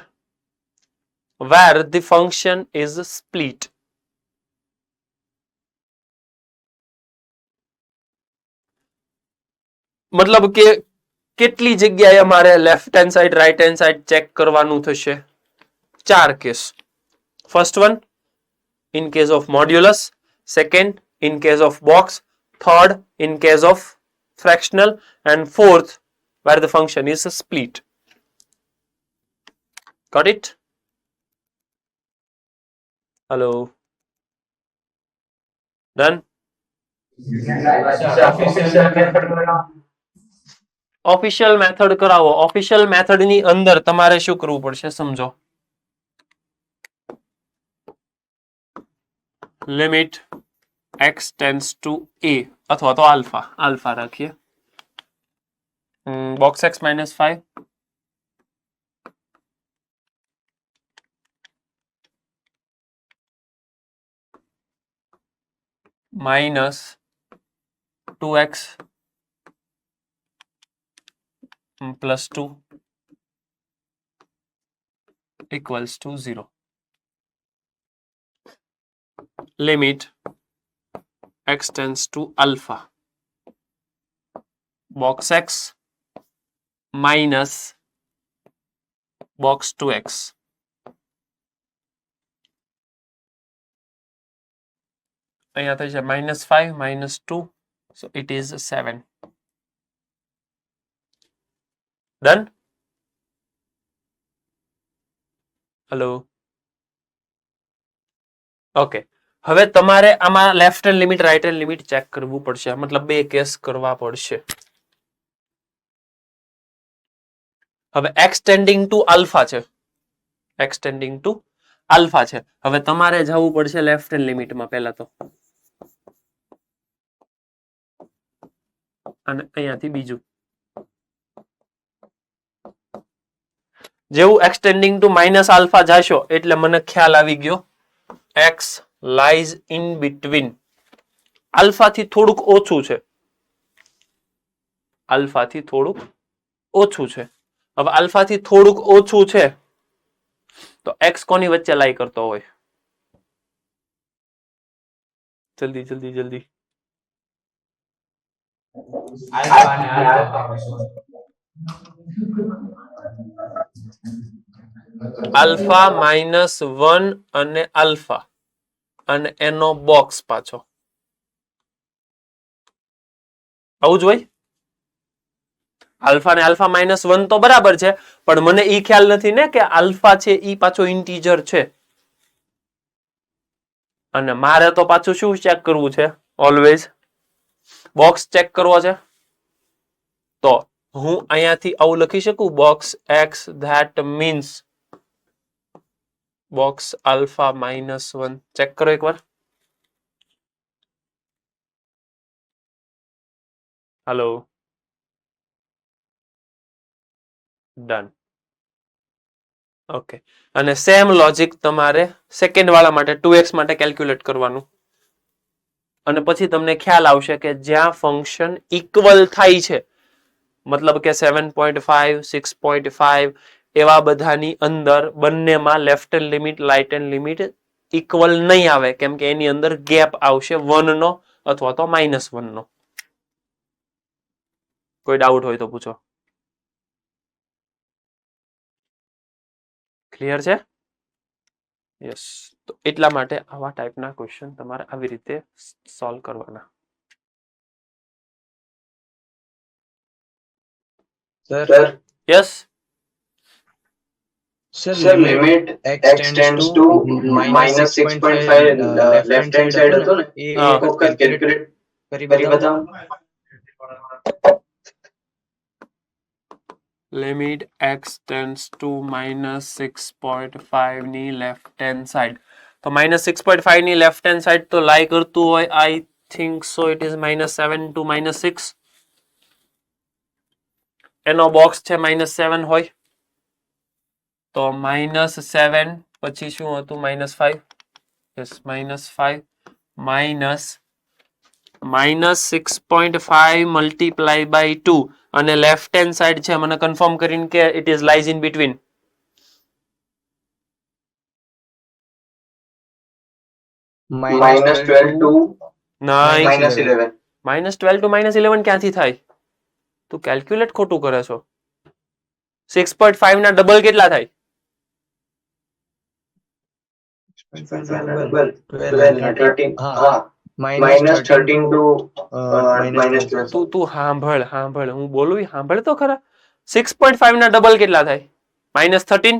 where the function is split. મતલબ કે કેટલી જગ્યાએ અમારે left hand side, right hand side check કરવાનું થશે? 4 case. First one in case of modulus, second in case of box, third in case of fractional, and fourth where the function is split. Got it? Hello. Done? Official method કરાવો. Official method ની અંદર તમારે શું કરવું પડશે સમજો. Limit x tends to a અથવા તો આલ્ફા રાખીએ. box x -5 minus 2x plus 2 equals to 0. Limit x tends to alpha. Box x minus box 2x. અહીંયા થઈ છે -5 -2, so it is 7. Done? Hello. Okay. હવે તમારે આમાં left hand limit, right hand limit check કરવું પડશે. મતલબ બે કેસ કરવા પડશે. હવે એક્સટેન્ડિંગ ટુ આલ્ફા છે, એક્સટેન્ડિંગ ટુ આલ્ફા છે. હવે તમારે જવું પડશે લેફ્ટ હેન્ડ લિમિટમાં પહેલા તો, અને અહીંયાથી બીજું. જેવું એક્સટેન્ડિંગ ટુ માઇનસ આલ્ફા જાશો એટલે મને ખ્યાલ આવી ગયો, એક્સ લાઈઝ ઇન બિટવીન. આલ્ફાથી થોડુંક ઓછું છે, આલ્ફાથી થોડુંક ઓછું છે. હવે આલ્ફાથી થોડુંક ઓછું છે તો એક્સ કોની વચ્ચે લાઈ કરતો હોય? જલ્દી જલ્દી જલ્દી. આલ્ફા -1 અને આલ્ફા અને એનો બોક્સ પાછો આવું જ હોય. આલ્ફા ને આલ્ફા -1 તો બરાબર છે, પણ મને ઈ ખ્યાલ નથી ને કે આલ્ફા છે ઈ પાછો ઇન્ટીજર છે. અને મારે તો પાછું શું ચેક કરવું છે? ઓલવેઝ બોક્સ ચેક કરવો છે. તો હું અહીંયાથી આવું લખી શકું, box x that means box alpha -1. Check કરો એકવાર. હાલો, ડન. ઓકે, અને સેમ લોજિક તમારે સેકન્ડ વાળા માટે 2x માટે કેલ્ક્યુલેટ કરવાનું. અને પછી તમને ખ્યાલ આવશે કે જ્યાં ફંક્શન ઇક્વલ થાય છે, મતલબ કે 7.5 6.5 એવા બધાની અંદર બંનેમાં left hand limit right hand limit equal નહીં આવે, કેમ કે એની અંદર ગેપ આવશે 1 નો અથવા તો -1 નો. કોઈ ડાઉટ હોય તો પૂછો. ક્લિયર છે? યસ. તો એટલા માટે આવા ટાઈપના ક્વેશ્ચન તમારે આવી રીતે સોલ્વ કરવાના. Sir, yes. sir, limit x tends to -6.5 left hand side હતો ને એ એક વખત કેલ્ક્યુલેટ કરી બતાવો. લિમિટ x tends to -6.5 ની લેફ્ટ હેન્ડ સાઈડ. તો -6.5 ની લેફ્ટ હેન્ડ સાઈડ તો લાઈ કરતું હોય, આઈ think so it is -7 to -6. એનો બોક્સ છે -7 હોય તો -7 પછી શું હતું? -5. યસ, -5 -6.5 મલ્ટીપ્લાય બાય 2 અને લેફ્ટ હેન્ડ સાઈડ છે, મને કન્ફર્મ કરીને કે it is lies in between. -12 to -11. -12 to -11 ક્યાંથી થાય? તું કેલ્ક્યુલેટ ખોટું કરે છો. 6.5 ના ડબલ કેટલા થાય? 13. હા, -13 to -12. તું સાંભળ, હું બોલું સાંભળ તો ખરા. 6.5 ના ડબલ કેટલા થાય? -13.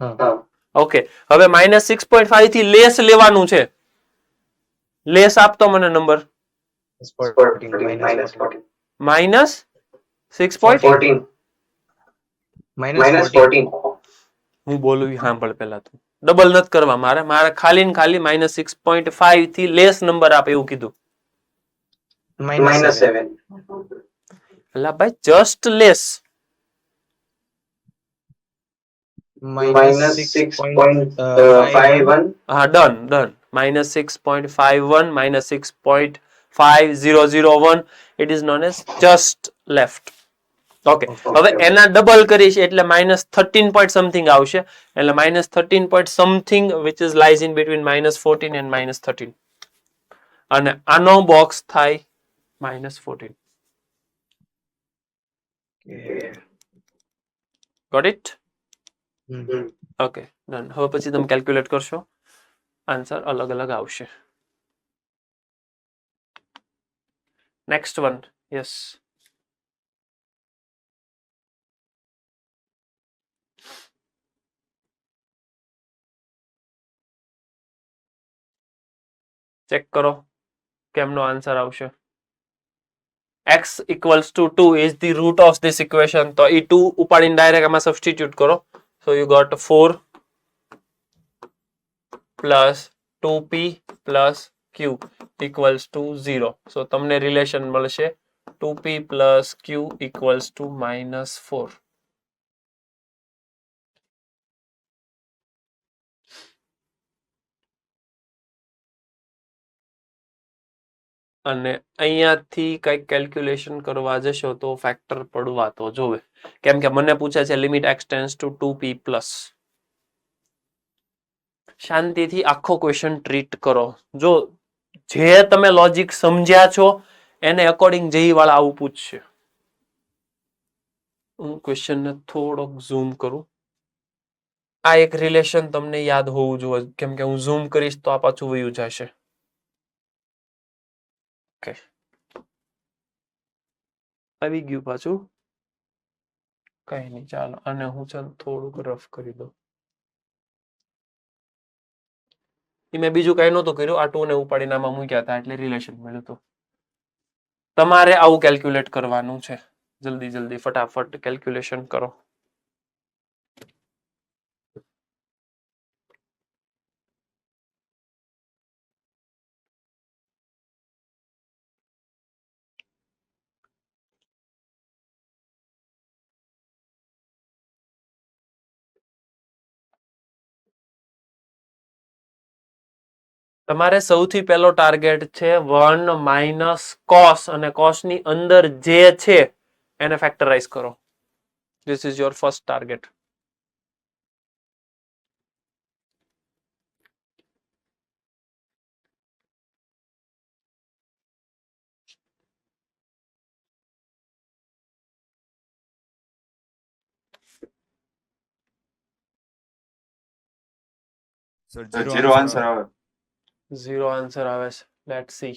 હા. ઓકે, હવે -6.5 થી લેસ લેવાનું છે. લેસ આપતો મને નંબર. -6.14. -14. હું બોલું સાંભળ પેલા તું. ડબલ નથી કરવા મારે ખાલી ને ખાલી -6.5 થી લેસ નંબર આપે એવું કીધું. -7. એટલે ભાઈ જસ્ટ લેસ. -6.51. હા, done. -6.51 -6.5001 it is known as just left. Okay, હવે એના ડબલ કરીશ એટલે -13 પોઈન્ટ સમથિંગ આવશે. એટલે -13 point something which is lies in between -14 and -13. અને આનો બોક્સ થાય -14. Got it? Okay, done. હવે પછી તમે કેલ્ક્યુલેટ કરશો, આન્સર અલગ અલગ આવશે. Next one. યસ. ચેક કરો કેમનો આન્સર આવશે. x equals to 2 is the root of this equation. તો એ 2 ઉપાડીને ડાયરેક્ટ આમાં સબસ્ટિટ્યુટ કરો. So you got 4 plus 2p plus q equals to 0. So તમને રિલેશન મળશે 2p plus q equals to -4. અને અહીંયાથી કંઈક કેલ્ક્યુલેશન કરવા જશો તો ફેક્ટર પડવા તો જોવે, કેમ કે મને પૂછે છે limit x tends two 2p plus. શાંતિથી આખો ક્વેશ્ચન ટ્રીટ કરો. જો જે તમે લોજિક સમજ્યા છો એને અકોર્ડિંગ જેઈ વાળા આવું પૂછશે. હું ક્વેશ્ચનને થોડોક ઝૂમ કરું. આ એક રિલેશન તમને યાદ હોવું જોઈએ, કેમ કે હું ઝૂમ કરીશ તો આ પાછું વયું જશે. ઓકે, આવી ગયું પાછું, કઈ નહીં, ચાલો અને હું ચાલ થોડુંક રફ કરી દઉં. મેં બીજું કઈ નહોતું કર્યું, આ 2 ને ઉપાડીને આમાં મૂક્યા હતા એટલે રિલેશન મળ્યું હતું. તમારે આવું કેલ્ક્યુલેટ કરવાનું છે. જલ્દી જલ્દી ફટાફટ કેલ્ક્યુલેશન કરો. તમારે સૌથી પહેલો ટાર્ગેટ છે 1 માઇનસ કોસ, અને કોસ ની અંદર જે છે એને ફેક્ટરાઇઝ કરો. This is your first target. Sir 0 answer આવે. 0 આન્સર આવે છે. Let's see.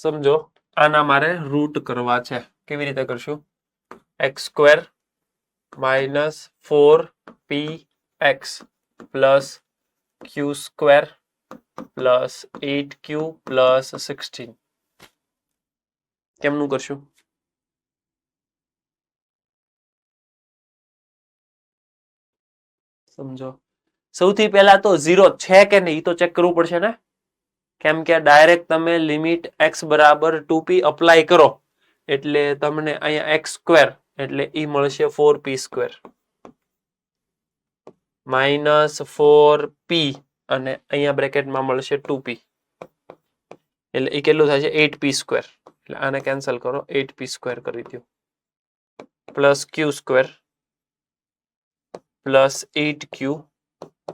સમજો, આના મારે રૂટ કરવા છે. કેવી રીતે કરશું? x² minus 4px plus q² plus 8q plus 16. કેમનું કરશું? સમજો, સૌથી પહેલા તો 0 છે કે નહીં તો ચેક કરવું પડશે ને, કેમ કે ડાયરેક્ટ તમે લિમિટ x બરાબર 2p અપ્લાય કરો એટલે તમને અહીંયા x² એટલે ઈ મળશે 4p² માઇનસ 4p અને અહીંયા બ્રેકેટમાં મળશે 2p એટલે એ કેટલું થાય છે 8p². એટલે આને કેન્સલ કરો, 8p² કરી દો plus q² plus 8q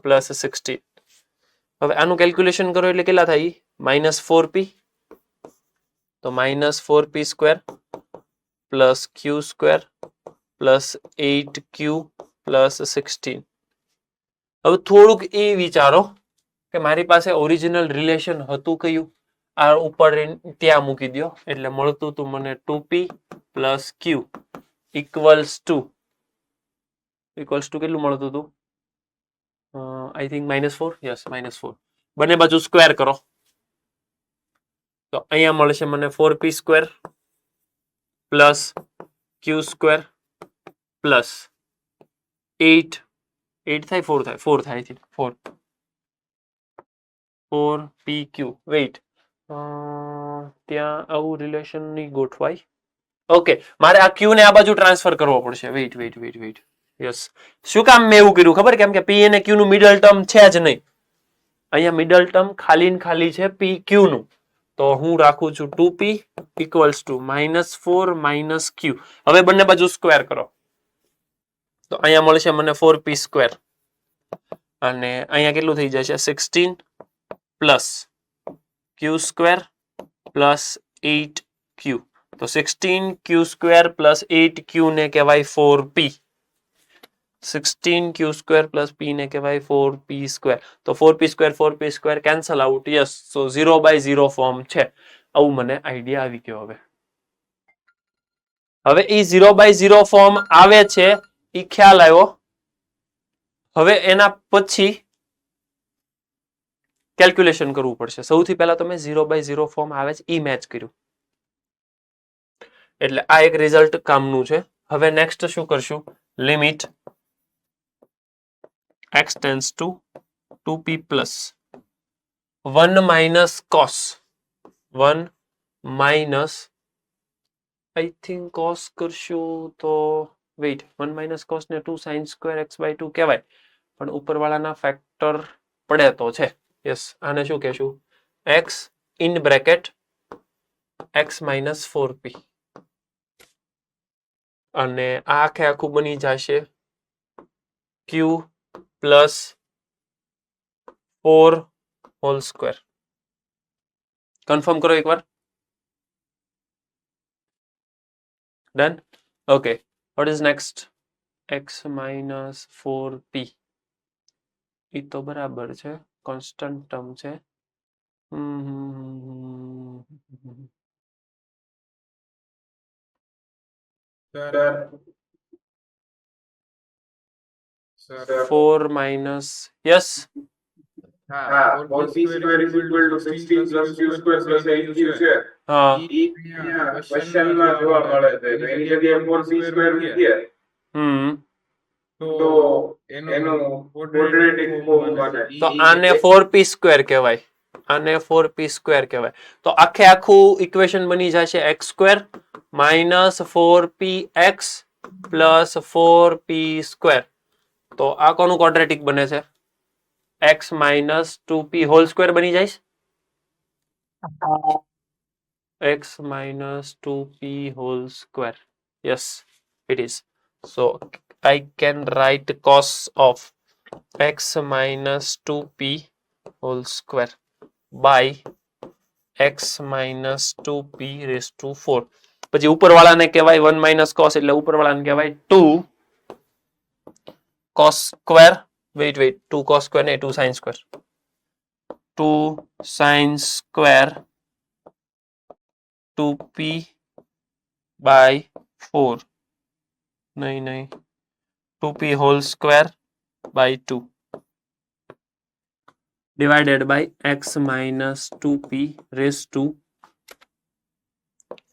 plus 16. હવે આનું કેલ્ક્યુલેશન કરો એટલે કેટલા થાય? -4p, તો -4p² plus q² plus 8q plus 16. હવે થોડુંક એ વિચારો કે મારી પાસે ઓરિજિનલ રિલેશન હતું કયું, આ ઉપર ત્યાં મૂકી દો એટલે મળતું હતું મને 2p plus q equals to કેટલું મળતું હતું? I think -4. યસ, -4. બંને બાજુ સ્ક્વેર કરો તો અહીંયા મળશે મને 4p² પ્લસ q² પ્લસ 8 થાય 4 થાય 4pq. વેઇટ, ત્યાં આવું રિલેશન નહીં ગોઠવાય. ઓકે, મારે આ ક્યુ ને આ બાજુ ટ્રાન્સફર કરવો પડશે. વેઇટ. યસ, શું કામ મેં એવું કર્યું ખબર? કેમ કે પી અને ક્યુ નું મિડલ ટર્મ છે જ નહીં. અહીંયા મિડલ ટર્મ ખાલી ને ખાલી છે પી ક્યુ નું. તો હું રાખું છું 2p ઇક્વલ્સ ટુ -4 - q. હવે બંને બાજુ સ્ક્વેર કરો તો અહીંયા મળશે મને 4p સ્ક્વેર અને અહીંયા કેટલું થઈ જશે 16 plus q square plus 8q. તો 16q સ્ક્વેર પ્લસ 8q ને કહેવાય 4p. 16q square plus p ને કહેવાય 4p સ્ક્વેર. તો 4p square cancel out. Yes, so 0/0 form છે. આવું મને આઈડિયા આવી ગયો. હવે એ 0/0 ફોર્મ આવે છે એ ખ્યાલ આવ્યો. હવે એના પછી કેલ્ક્યુલેશન કરવું પડશે. સૌથી પહેલા તમે 0/0 ફોર્મ આવે છે એ મેચ કર્યું એટલે આ એક રિઝલ્ટ કામનું છે. હવે નેક્સ્ટ શું કરશું? Limit x tends two 2p plus 1 minus cos 1 minus I think cos કરશું તો વેઇટ 1 માઇનસ કોસ ને 2 સાઇન સ્ક્વેર x/2 કહેવાય પણ ઉપરવાળાના ફેક્ટર પડે તો છે. યસ, આને શું કહેશું? x in bracket x minus 4p અને આ આખે આખું બની જશે q plus 4 whole square. Confirm કરો એકવાર. Done. Okay, what is next? x minus 4p. એ તો બરાબર છે, કોન્સ્ટન્ટ ટર્મ છે. Sir, 4 minus yes 4p square is equal to 16 plus q square plus 8q square. હા ક્વેશ્ચનમાં જોવા મળે છે તો એની જગ્યાએ 4p square મૂકીએ તો એનું ક્વોડ્રેટિક ફોર્મ બને. તો આને 4p સ્ક્વેર કહેવાય. આને 4p સ્ક્વેર કહેવાય. તો આખે આખું ઇક્વેશન બની જશે x square minus 4px plus 4p square. તો આ કોનું ક્વોડ્રેટિક બને છે? x minus 2p whole square બની જાય. x minus 2p whole square. Yes, it is. So I can write cos of x minus 2p whole square by x minus 2p raised to 4. પછી ઉપરવાળાને કહેવાય 1 minus cos એટલે ઉપરવાળાને કહેવાય 2 cos square. Wait, 2 cos square ને 2 sin square. 2 sin square 2p by 4. नहीं 2p whole square by 2 divided by x minus 2p raised to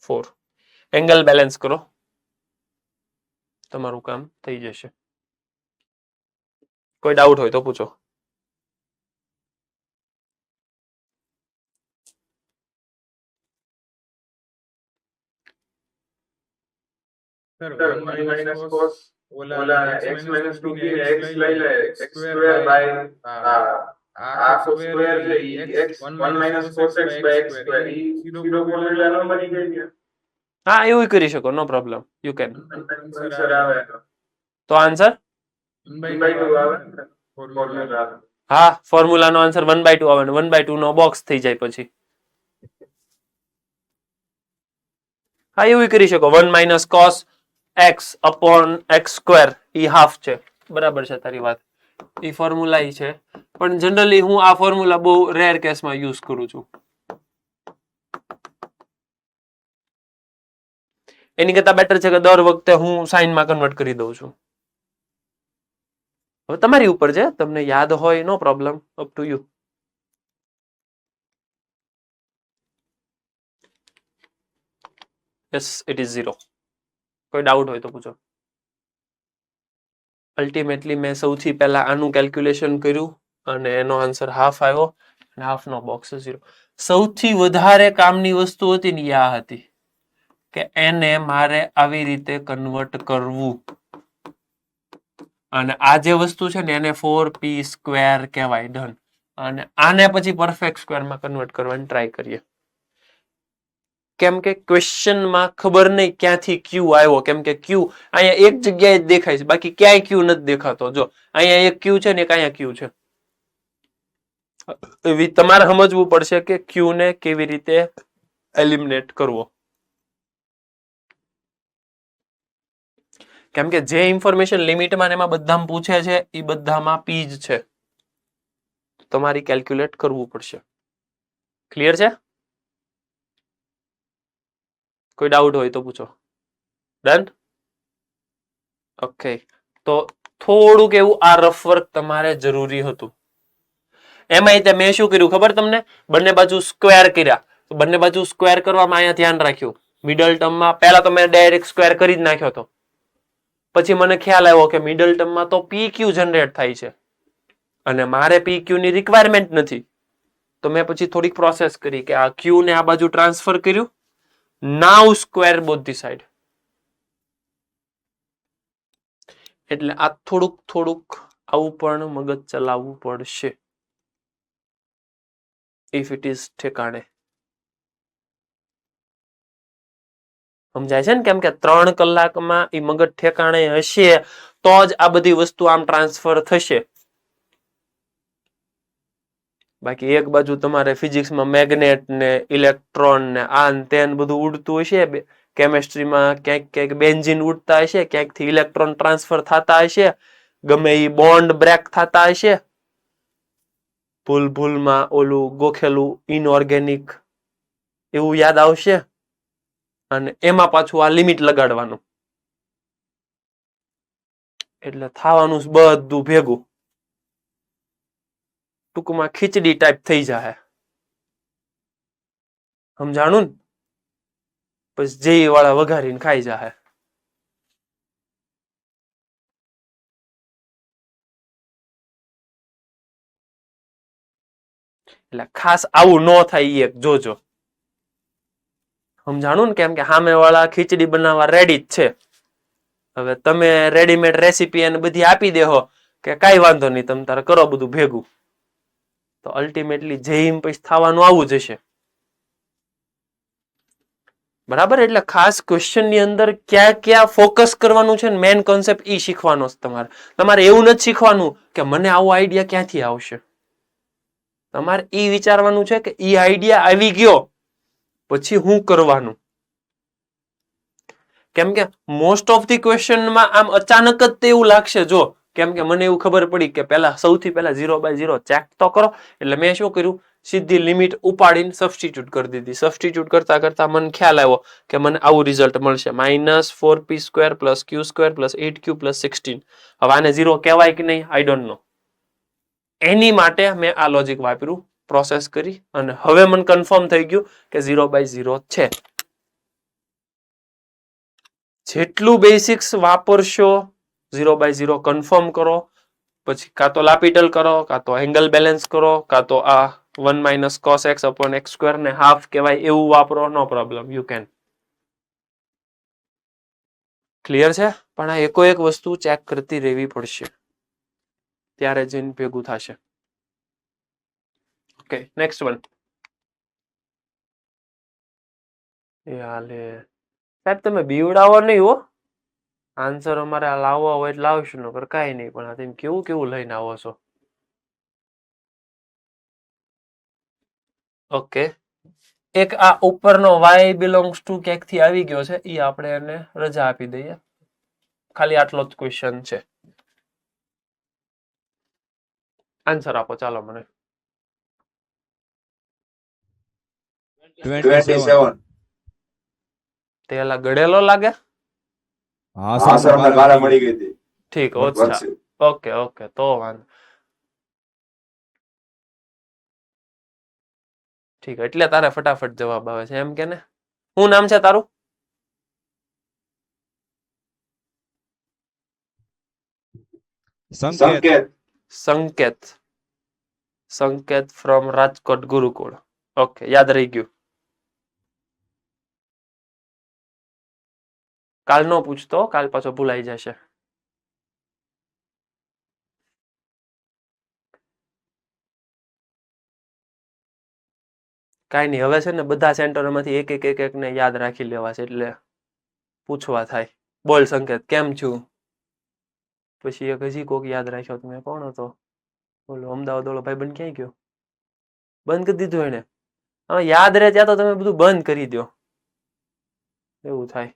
4. Angle balance કરો, તમારું કામ થઈ જશે. કોઈ ડાઉટ હોય તો પૂછો. Sir, 1 minus cos ઓલા x minus 2p ને x લઈ લે x square by આખો સ્ક્વેર છે ઈ x 1 minus cos x by x square ઈ 0 ફોર્મ્યુલા નો બની ગઈ છે. હા, એવું કરી શકો, no problem, you can. Answer આવે તો આન્સર 1/2 આવે ફોર્મ્યુલા. હા, ફોર્મ્યુલાનો આન્સર 1/2 આવે ને 1/2 નો બોક્સ થઈ જાય પછી. હા, એવું કરી શકો. 1 minus cos x upon x square ઈ હાફ છે. બરાબર છે તારી વાત. ઈ ફોર્મ્યુલા ઈ છે પણ જનરલી હું આ ફોર્મ્યુલા બહુ રેર કેસમાં યુઝ કરું છું. એની કરતા બેટર છે કે દર વખતે હું સાઇનમાં કન્વર્ટ કરી દઉં છું. હવે તમારી ઉપર છે, તમને યાદ હોય no problem, up to you. Yes, it is 0. કોઈ ડાઉટ હોય તો પૂછો. અલ્ટિમેટલી મેં સૌથી પહેલા આનું કેલ્ક્યુલેશન કર્યું અને એનો આન્સર હાફ આવ્યો અને હાફ નો બોક્સ 0. સૌથી વધારે કામની વસ્તુ હતી ને આ હતી કે એને મારે આવી રીતે કન્વર્ટ કરવું, અને આ જે વસ્તુ છે ને એને 4p² કહેવાય. ડન. અને આને પછી પરફેક્ટ સ્ક્વેરમાં કન્વર્ટ કરવાની ટ્રાય કરીએ. કેમ કે ક્વેશ્ચનમાં ખબર નહીં ક્યાંથી ક્યુ આવ્યો, કેમ કે ક્યુ અહીંયા એક જગ્યાએ જ દેખાય છે, બાકી ક્યાંય ક્યુ નથી દેખાતો. જો અહીંયા એક ક્યુ છે ને એક અહીંયા ક્યુ છે. તમારે સમજવું પડશે કે ક્યુ ને કેવી રીતે એલિમિનેટ કરવો. કેમ કે જે ઇન્ફોર્મેશન લિમિટમાં એમાં બધામાં પૂછે છે એ બધામાં પી જ છે. તમારી કેલ્ક્યુલેટ કરવું પડશે. ક્લિયર છે? કોઈ ડાઉટ હોય તો પૂછો. ડન? ઓકે. તો થોડુંક એવું આ રફ વર્ક તમારે જરૂરી હતું. એમાં મેં શું કર્યું ખબર તમને? બંને બાજુ સ્ક્વેર કર્યા. તો બંને બાજુ સ્ક્વેર કરવામાં અહીંયા ધ્યાન રાખ્યું. મિડલ ટર્મમાં પહેલા તો મેં ડાયરેક્ટ સ્ક્વેર કરી જ નાખ્યો હતો. પછી મને ખ્યાલ આવ્યો કે મિડલ ટર્મમાં તો PQ જનરેટ થાય છે અને મારે PQ ની રિક્વાયરમેન્ટ નથી. તો મેં પછી થોડીક પ્રોસેસ કરી કે આ Q ને આ બાજુ ટ્રાન્સફર કર્યું. નાઉ સ્ક્વેર બોથ ધી સાઈડ. એટલે આ થોડુંક આવું પણ મગજ ચલાવવું પડશે. ઇફ ઇટ ઇઝ ઠેકાણે. સમજાય છે ને? કેમ કે 3 કલાકમાં એ મગજ ઠેકાણે હશે તો જ આ બધી વસ્તુ આમ ટ્રાન્સફર થશે. બાકી એક બાજુ તમારે ફિઝિક્સમાં મેગ્નેટ ને ઇલેક્ટ્રોન ને આ તેન બધું ઉડતું હશે, કેમેસ્ટ્રીમાં ક્યાંક બેન્ઝીન ઉડતા હશે, ક્યાંકથી ઇલેક્ટ્રોન ટ્રાન્સફર થતા હશે, ગમે એ બોન્ડ બ્રેક થતા હશે, ભૂલમાં ઓલું ગોખેલું ઇનઓર્ગેનિક એવું યાદ આવશે, અને એમાં પાછું આ લિમિટ લગાડવાનું. એટલે થવાનું બધું ભેગું. ટૂંકમાં ખીચડી ટાઈપ થઈ જાય. સમજાણું ને? પછી જેઈ વાળા વઘારીને ખાઈ જાય. એટલે ખાસ આવું ન થાય એક જોજો. સમજાણું ને? કેમ કે સામે વાળા ખીચડી બનાવવા રેડી જ છે. હવે તમે રેડીમેડ રેસીપી અને બધી આપી દેહો કે કાંઈ વાંધો નહીં, તમે તારે કરો બધું ભેગું, તો અલ્ટિમેટલી જેઈમ પછી થવાનું આવું જ હશે. બરાબર? એટલે ખાસ ક્વેશ્ચન ની અંદર ક્યાં ફોકસ કરવાનું છે ને મેઇન કોન્સેપ્ટ ઈ શીખવાનો છે તમારે. તમારે એવું નથી શીખવાનું કે મને આવો આઈડિયા ક્યાંથી આવશે. તમારે ઈ વિચારવાનું છે કે ઈ આઈડિયા આવી ગયો પછી હું કરવાનું. કેમ કે મોસ્ટ ઓફ ધી ક્વેશ્ચનમાં આમ અચાનક જ એવું લાગશે. જો કેમ કે મને એવું ખબર પડી કે સૌથી પહેલા 0/0 ચેક તો કરો. એટલે મેં શું કર્યું? સીધી લિમિટ ઉપાડીને સબસ્ટિટ્યુટ કરી દીધી. સબસ્ટિટ્યુટ કરતા કરતા મને ખ્યાલ આવ્યો કે મને આવું રિઝલ્ટ મળશે, -4p² + q² + 8q + 16. હવે આને 0 કહેવાય કે નહીં આઈ ડોન્ટ નો. એની માટે મેં આ લોજિક વાપર્યું, પ્રોસેસ કરી, અને હવે મને કન્ફર્મ થઈ ગયું કે 0/0 છે. જેટલું બેસિક્સ વાપરશો 0/0 કન્ફર્મ કરો, પછી કાં તો લાપિટલ કરો, કાં તો એંગલ બેલેન્સ કરો, કાં તો આ 1 - cos x / x² ને હાફ કહેવાય એવું વાપરો, નો પ્રોબ્લેમ, યુ કેન. ક્લિયર છે? પણ આ એકો એક વસ્તુ ચેક કરતી રહેવી પડશે, ત્યારે જઈને ભેગું થશે. Okay, next one. સાહેબ તમે બીવડાવો નહીં હો. આન્સર અમારે લાવવા હોય એટલે લાવશું, નકર કાંઈ નહીં. પણ આ તમે કેવું લઈને આવો છો? ઓકે, એક આ ઉપરનો y બિલોંગ્સ ટુ ક્યાંકથી આવી ગયો છે, એ આપણે એને રજા આપી દઈએ. ખાલી આટલો જ ક્વેશ્ચન છે. આન્સર આપો ચાલો મને. 27. તેલા ગળેલો લાગે. હા સર, મને મારા મળી ગઈ હતી. ઠીક, બસ. ઓકે, તો વાંધો. ઠીક, એટલે તારે ફટાફટ જવાબ આવે છે એમ કે ને? શું નામ છે તારું? સંકેત ફ્રોમ રાજકોટ ગુરુકુળ. ઓકે, યાદ રહી ગયું. કાલ નો પૂછતો, કાલ પાછો ભૂલાઈ જશે. કાંઈ નહીં, હવે છે ને બધા સેન્ટરોમાંથી એક ને યાદ રાખી લેવા છે, એટલે પૂછવા થાય. બોલ સંકેત, કેમ છું? પછી એક હજી કોક યાદ રાખ્યો તમે, કોણ હતો? બોલો અમદાવાદ વાળો ભાઈ બંધ ક્યાંય ગયો? બંધ કરી દીધું એને. હવે યાદ રહે ત્યાં તો તમે બધું બંધ કરી દો, એવું થાય.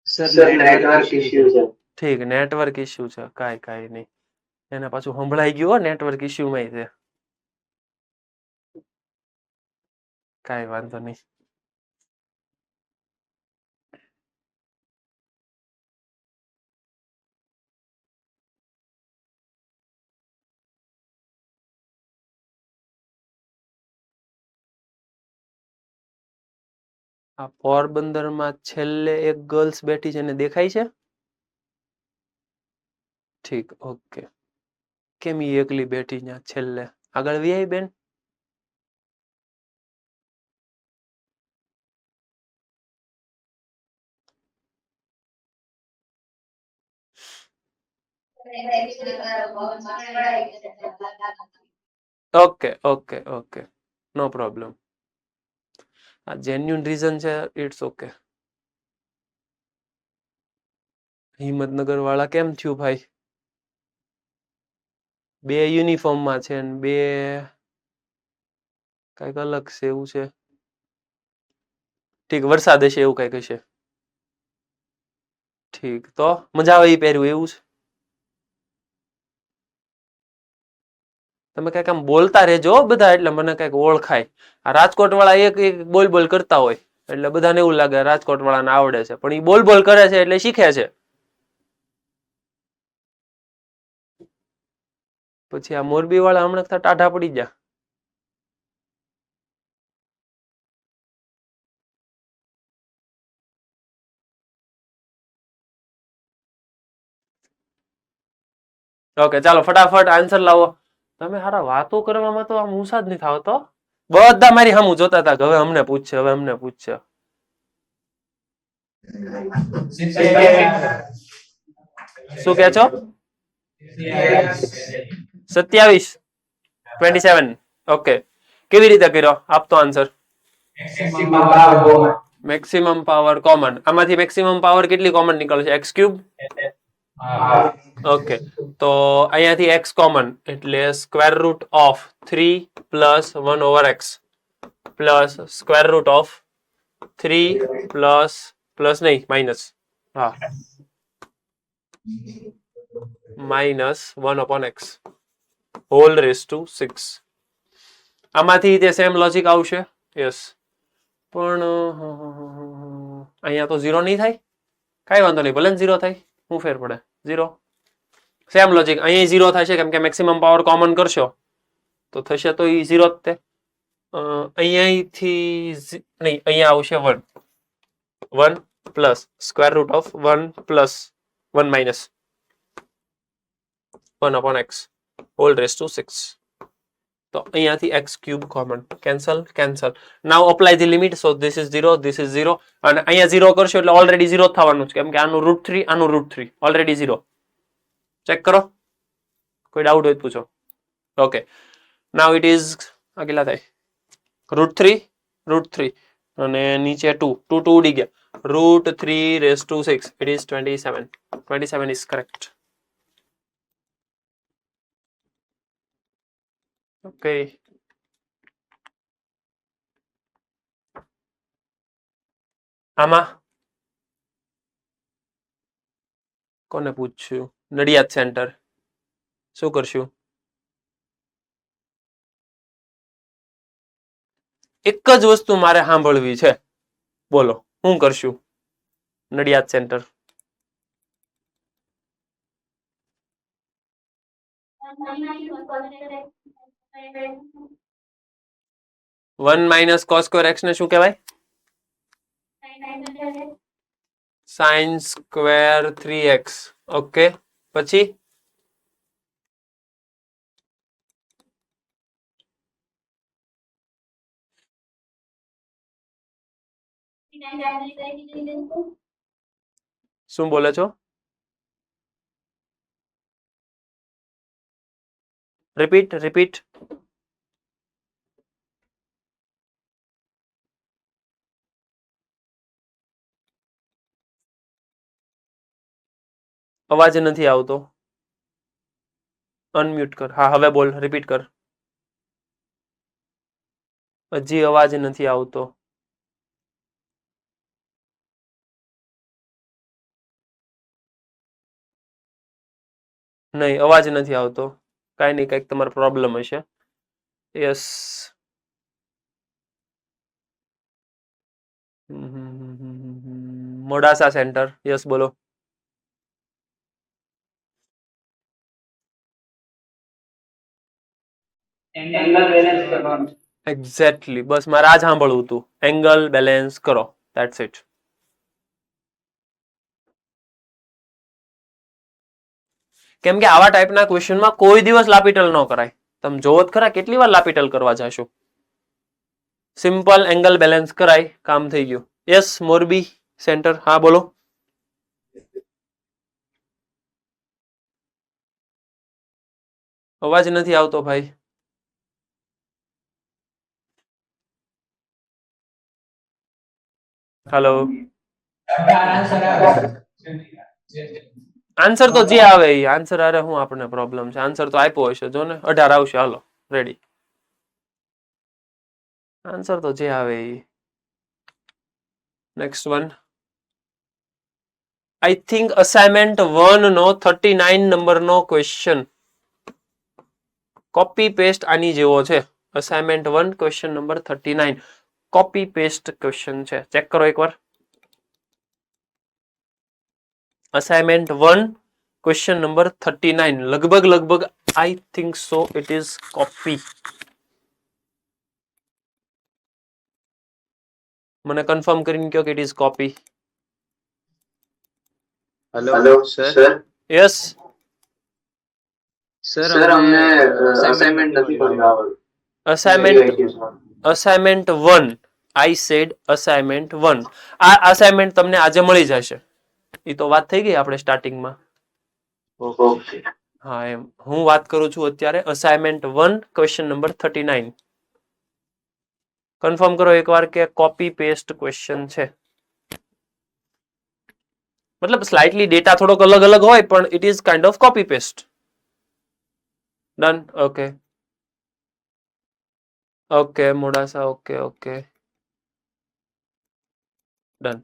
સર નેટવર્ક ઇશ્યુ છે. ઠીક, નેટવર્ક ઇશ્યુ છે, કાંઈ નહીં. એને પાછું સંભળાઈ ગયું નેટવર્ક ઇશ્યુમાં છે, કાંઈ વાંધો નહીં. આ પોરબંદરમાં છેલ્લે એક ગર્લ્સ બેઠી છે, એને દેખાય છે? ઠીક, ઓકે. કેમ ઈ એકલી બેઠી ત્યાં છેલ્લે? આગળ વી આઈ બેન? ઓકે ઓકે ઓકે, નો પ્રોબ્લેમ. આ જેન્યુન રીઝન છે, ઇટ્સ ઓકે. હિંમતનગર વાળા કેમ થયું ભાઈ? બે યુનિફોર્મમાં છે ને બે કઈક અલગ છે, એવું છે. ઠીક, વરસાદ હશે એવું કઈક હશે. ઠીક, તો મજા આવે એ પહેર્યું એવું છે. તમે કઈક આમ બોલતા રહેજો બધા, એટલે મને કઈક ઓળખાય. આ રાજકોટ વાળા એક એક બોલ બોલ કરતા હોય, એટલે બધાને એવું લાગે રાજકોટ વાળાને આવડે છે, પણ એ બોલ બોલ કરે છે એટલે શીખે છે. પછી આ મોરબી વાળા હમણાં ટાઢા પડી ગયા. ઓકે, ચાલો ફટાફટ આન્સર લાવો. તમે હારા વાતો કરવામાં તો આમ હુસા જ નથી આવતો. બધા મારી સામું જોતા હતા કે હવે અમને પૂછશે, હવે અમને પૂછશે. શું કે છો? 27. ઓકે, કેવી રીતે કર્યો? આપતો આન્સર. Maximum power common. આમાંથી મેક્સિમમ પાવર કેટલી કોમન નીકળશે? x cube. ઓકે, તો અહીંયાથી x કોમન એટલે square root of 3 plus 1 over x plus square root of 3 plus નહીં માઇનસ, હા, minus 1 upon x whole raise to 6. આમાંથી તે સેમ લોજિક આવશે. યસ, પણ અહીંયા તો 0 નહીં થાય. કાંઈ વાંધો નહીં, ભલે 0 થાય, શું ફેર પડે? 0 સેમ લોજિક અહીંયા 0 થશે, કેમ કે મેક્સિમમ પાવર કોમન કરશો તો થશે તો એ 0 જ તે. અહીંયાથી નહીં, અહીંયા આવશે 1 plus square root of 1 plus 1 minus 1 upon x whole raise to 6. તો અહીંયાથી x cube common, cancel. Now apply the limit. So this is 0, this is 0, અને અહીંયા 0 કરશો એટલે ઓલરેડી 0 થવાનું છે, કેમ કે આનું √3 આનું √3 ઓલરેડી 0. ચેક કરો, કોઈ ડાઉટ હોય તો પૂછો. ઓકે, નાઉ ઇટ ઇઝ આ કેટલા થાય? √3 અને નીચે 2 ઉડી ગયા. √3 race to 6 it is 27. 27 is correct. Okay, આમાં કોને પૂછ્યું? નડિયાદ સેન્ટર. શું કરશું? એક જ વસ્તુ મારે સાંભળવી છે, બોલો શું કરશું? Nadiad centre. 1 minus cos square x ને શું કહેવાય? Sine square 3x. ઓકે, પછી શું બોલે છો? રિપીટ. અવાજ નથી આવતો. અનમ્યુટ કર. હા હવે બોલ, રિપીટ કર. હજી અવાજ નથી આવતો. નહીં, અવાજ નથી આવતો. કાંઈ નહીં, કંઈક તમારો પ્રોબ્લેમ હશે. યસ. મોડાસા સેન્ટર. યસ, બોલો. એક્ઝેક્ટલી, બસ મારે આ જ સાંભળવું હતું. એંગલ બેલેન્સ કરો, ધેટ્સ ઇટ. કેમ કે આવા ટાઈપના ક્વેશ્ચનમાં કોઈ દિવસ લાપીટલ ન કરાય. તમે જોવો જ ખરા કેટલી વાર લાપીટલ કરવા જશો. સિમ્પલ એંગલ બેલેન્સ કરાય, કામ થઈ ગયું. Yes, Morbi centre. હા બોલો. અવાજ નથી આવતો ભાઈ. હેલો. આન્સર તો જે આવે એ આન્સર. અરે હું આપણને પ્રોબ્લેમ છે? આન્સર તો આપ્યો હશે. જો ને 18 આવશે. હાલો, રેડી. આન્સર તો જે આવે એ. Next one. I think assignment 1 નો 39 નંબરનો ક્વેશ્ચન. કોપી પેસ્ટ આની જેવો છે. Assignment 1 question number 39. Copy paste question છે. ચેક કરો એકવાર. Assignment 1 question number 39. લગભગ I think so it is copy. મને કન્ફર્મ કરીને કહો કે it is copy. Hello sir. Yes sir અમને અસાઇનમેન્ટ નથી કર્યું અસાઇનમેન્ટ 1. I said assignment 1. આ અસાઇનમેન્ટ તમને આજે મળી જશે. એ તો વાત થઈ ગઈ આપણે સ્ટાર્ટિંગમાં. ઓકે. હા એમ હું વાત કરું છું અત્યારે અસાઇનમેન્ટ 1 ક્વેશ્ચન નંબર 39. કન્ફર્મ કરો એકવાર કે કોપી પેસ્ટ ક્વેશ્ચન છે. મતલબ સ્લાઇટલી ડેટા થોડોક અલગ હોય પણ it is kind of copy paste. Done. Okay Modasa. Okay done.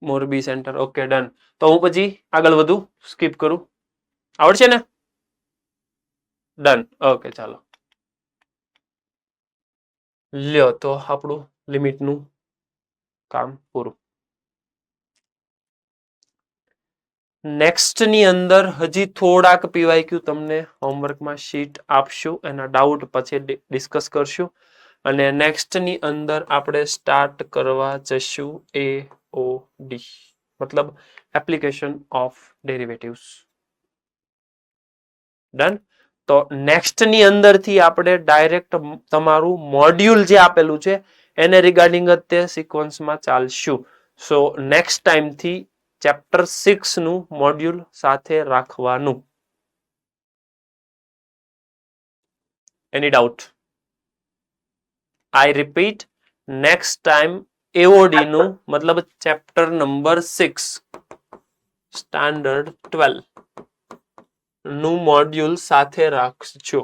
Morbi centre. Okay done. તો હું પછી આગળ વધું, સ્કીપ કરું? આવડશે ને? ડન. ઓકે ચાલો લ્યો તો આપણું લિમિટનું કામ પૂરું. નેક્સ્ટની અંદર હજી થોડાક પીવાયક્યુ તમને હોમવર્કમાં શીટ આપશું. એના ડાઉટ પછી ડિસ્કસ કરશું. અને નેક્સ્ટની અંદર આપણે સ્ટાર્ટ કરવા જશું AOD, મતલબ એપ્લિકેશન ઓફ ડેરિવેટિવ્સ. ડન. તો નેક્સ્ટની અંદરથી આપણે ડાયરેક્ટ તમારું મોડ્યુલ જે આપેલું છે એને રિગાર્ડિંગ જ તે સિક્વન્સમાં ચાલશું. સો નેક્સ્ટ ટાઈમથી ચેપ્ટર 6 નું મોડ્યુલ સાથે રાખવાનું. એની ડાઉટ? આઈ રિપીટ, નેક્સ્ટ ટાઈમ AOD નું મતલબ ચેપ્ટર નંબર 6 સ્ટાન્ડર્ડ 12 નું મોડ્યુલ સાથે રાખજો.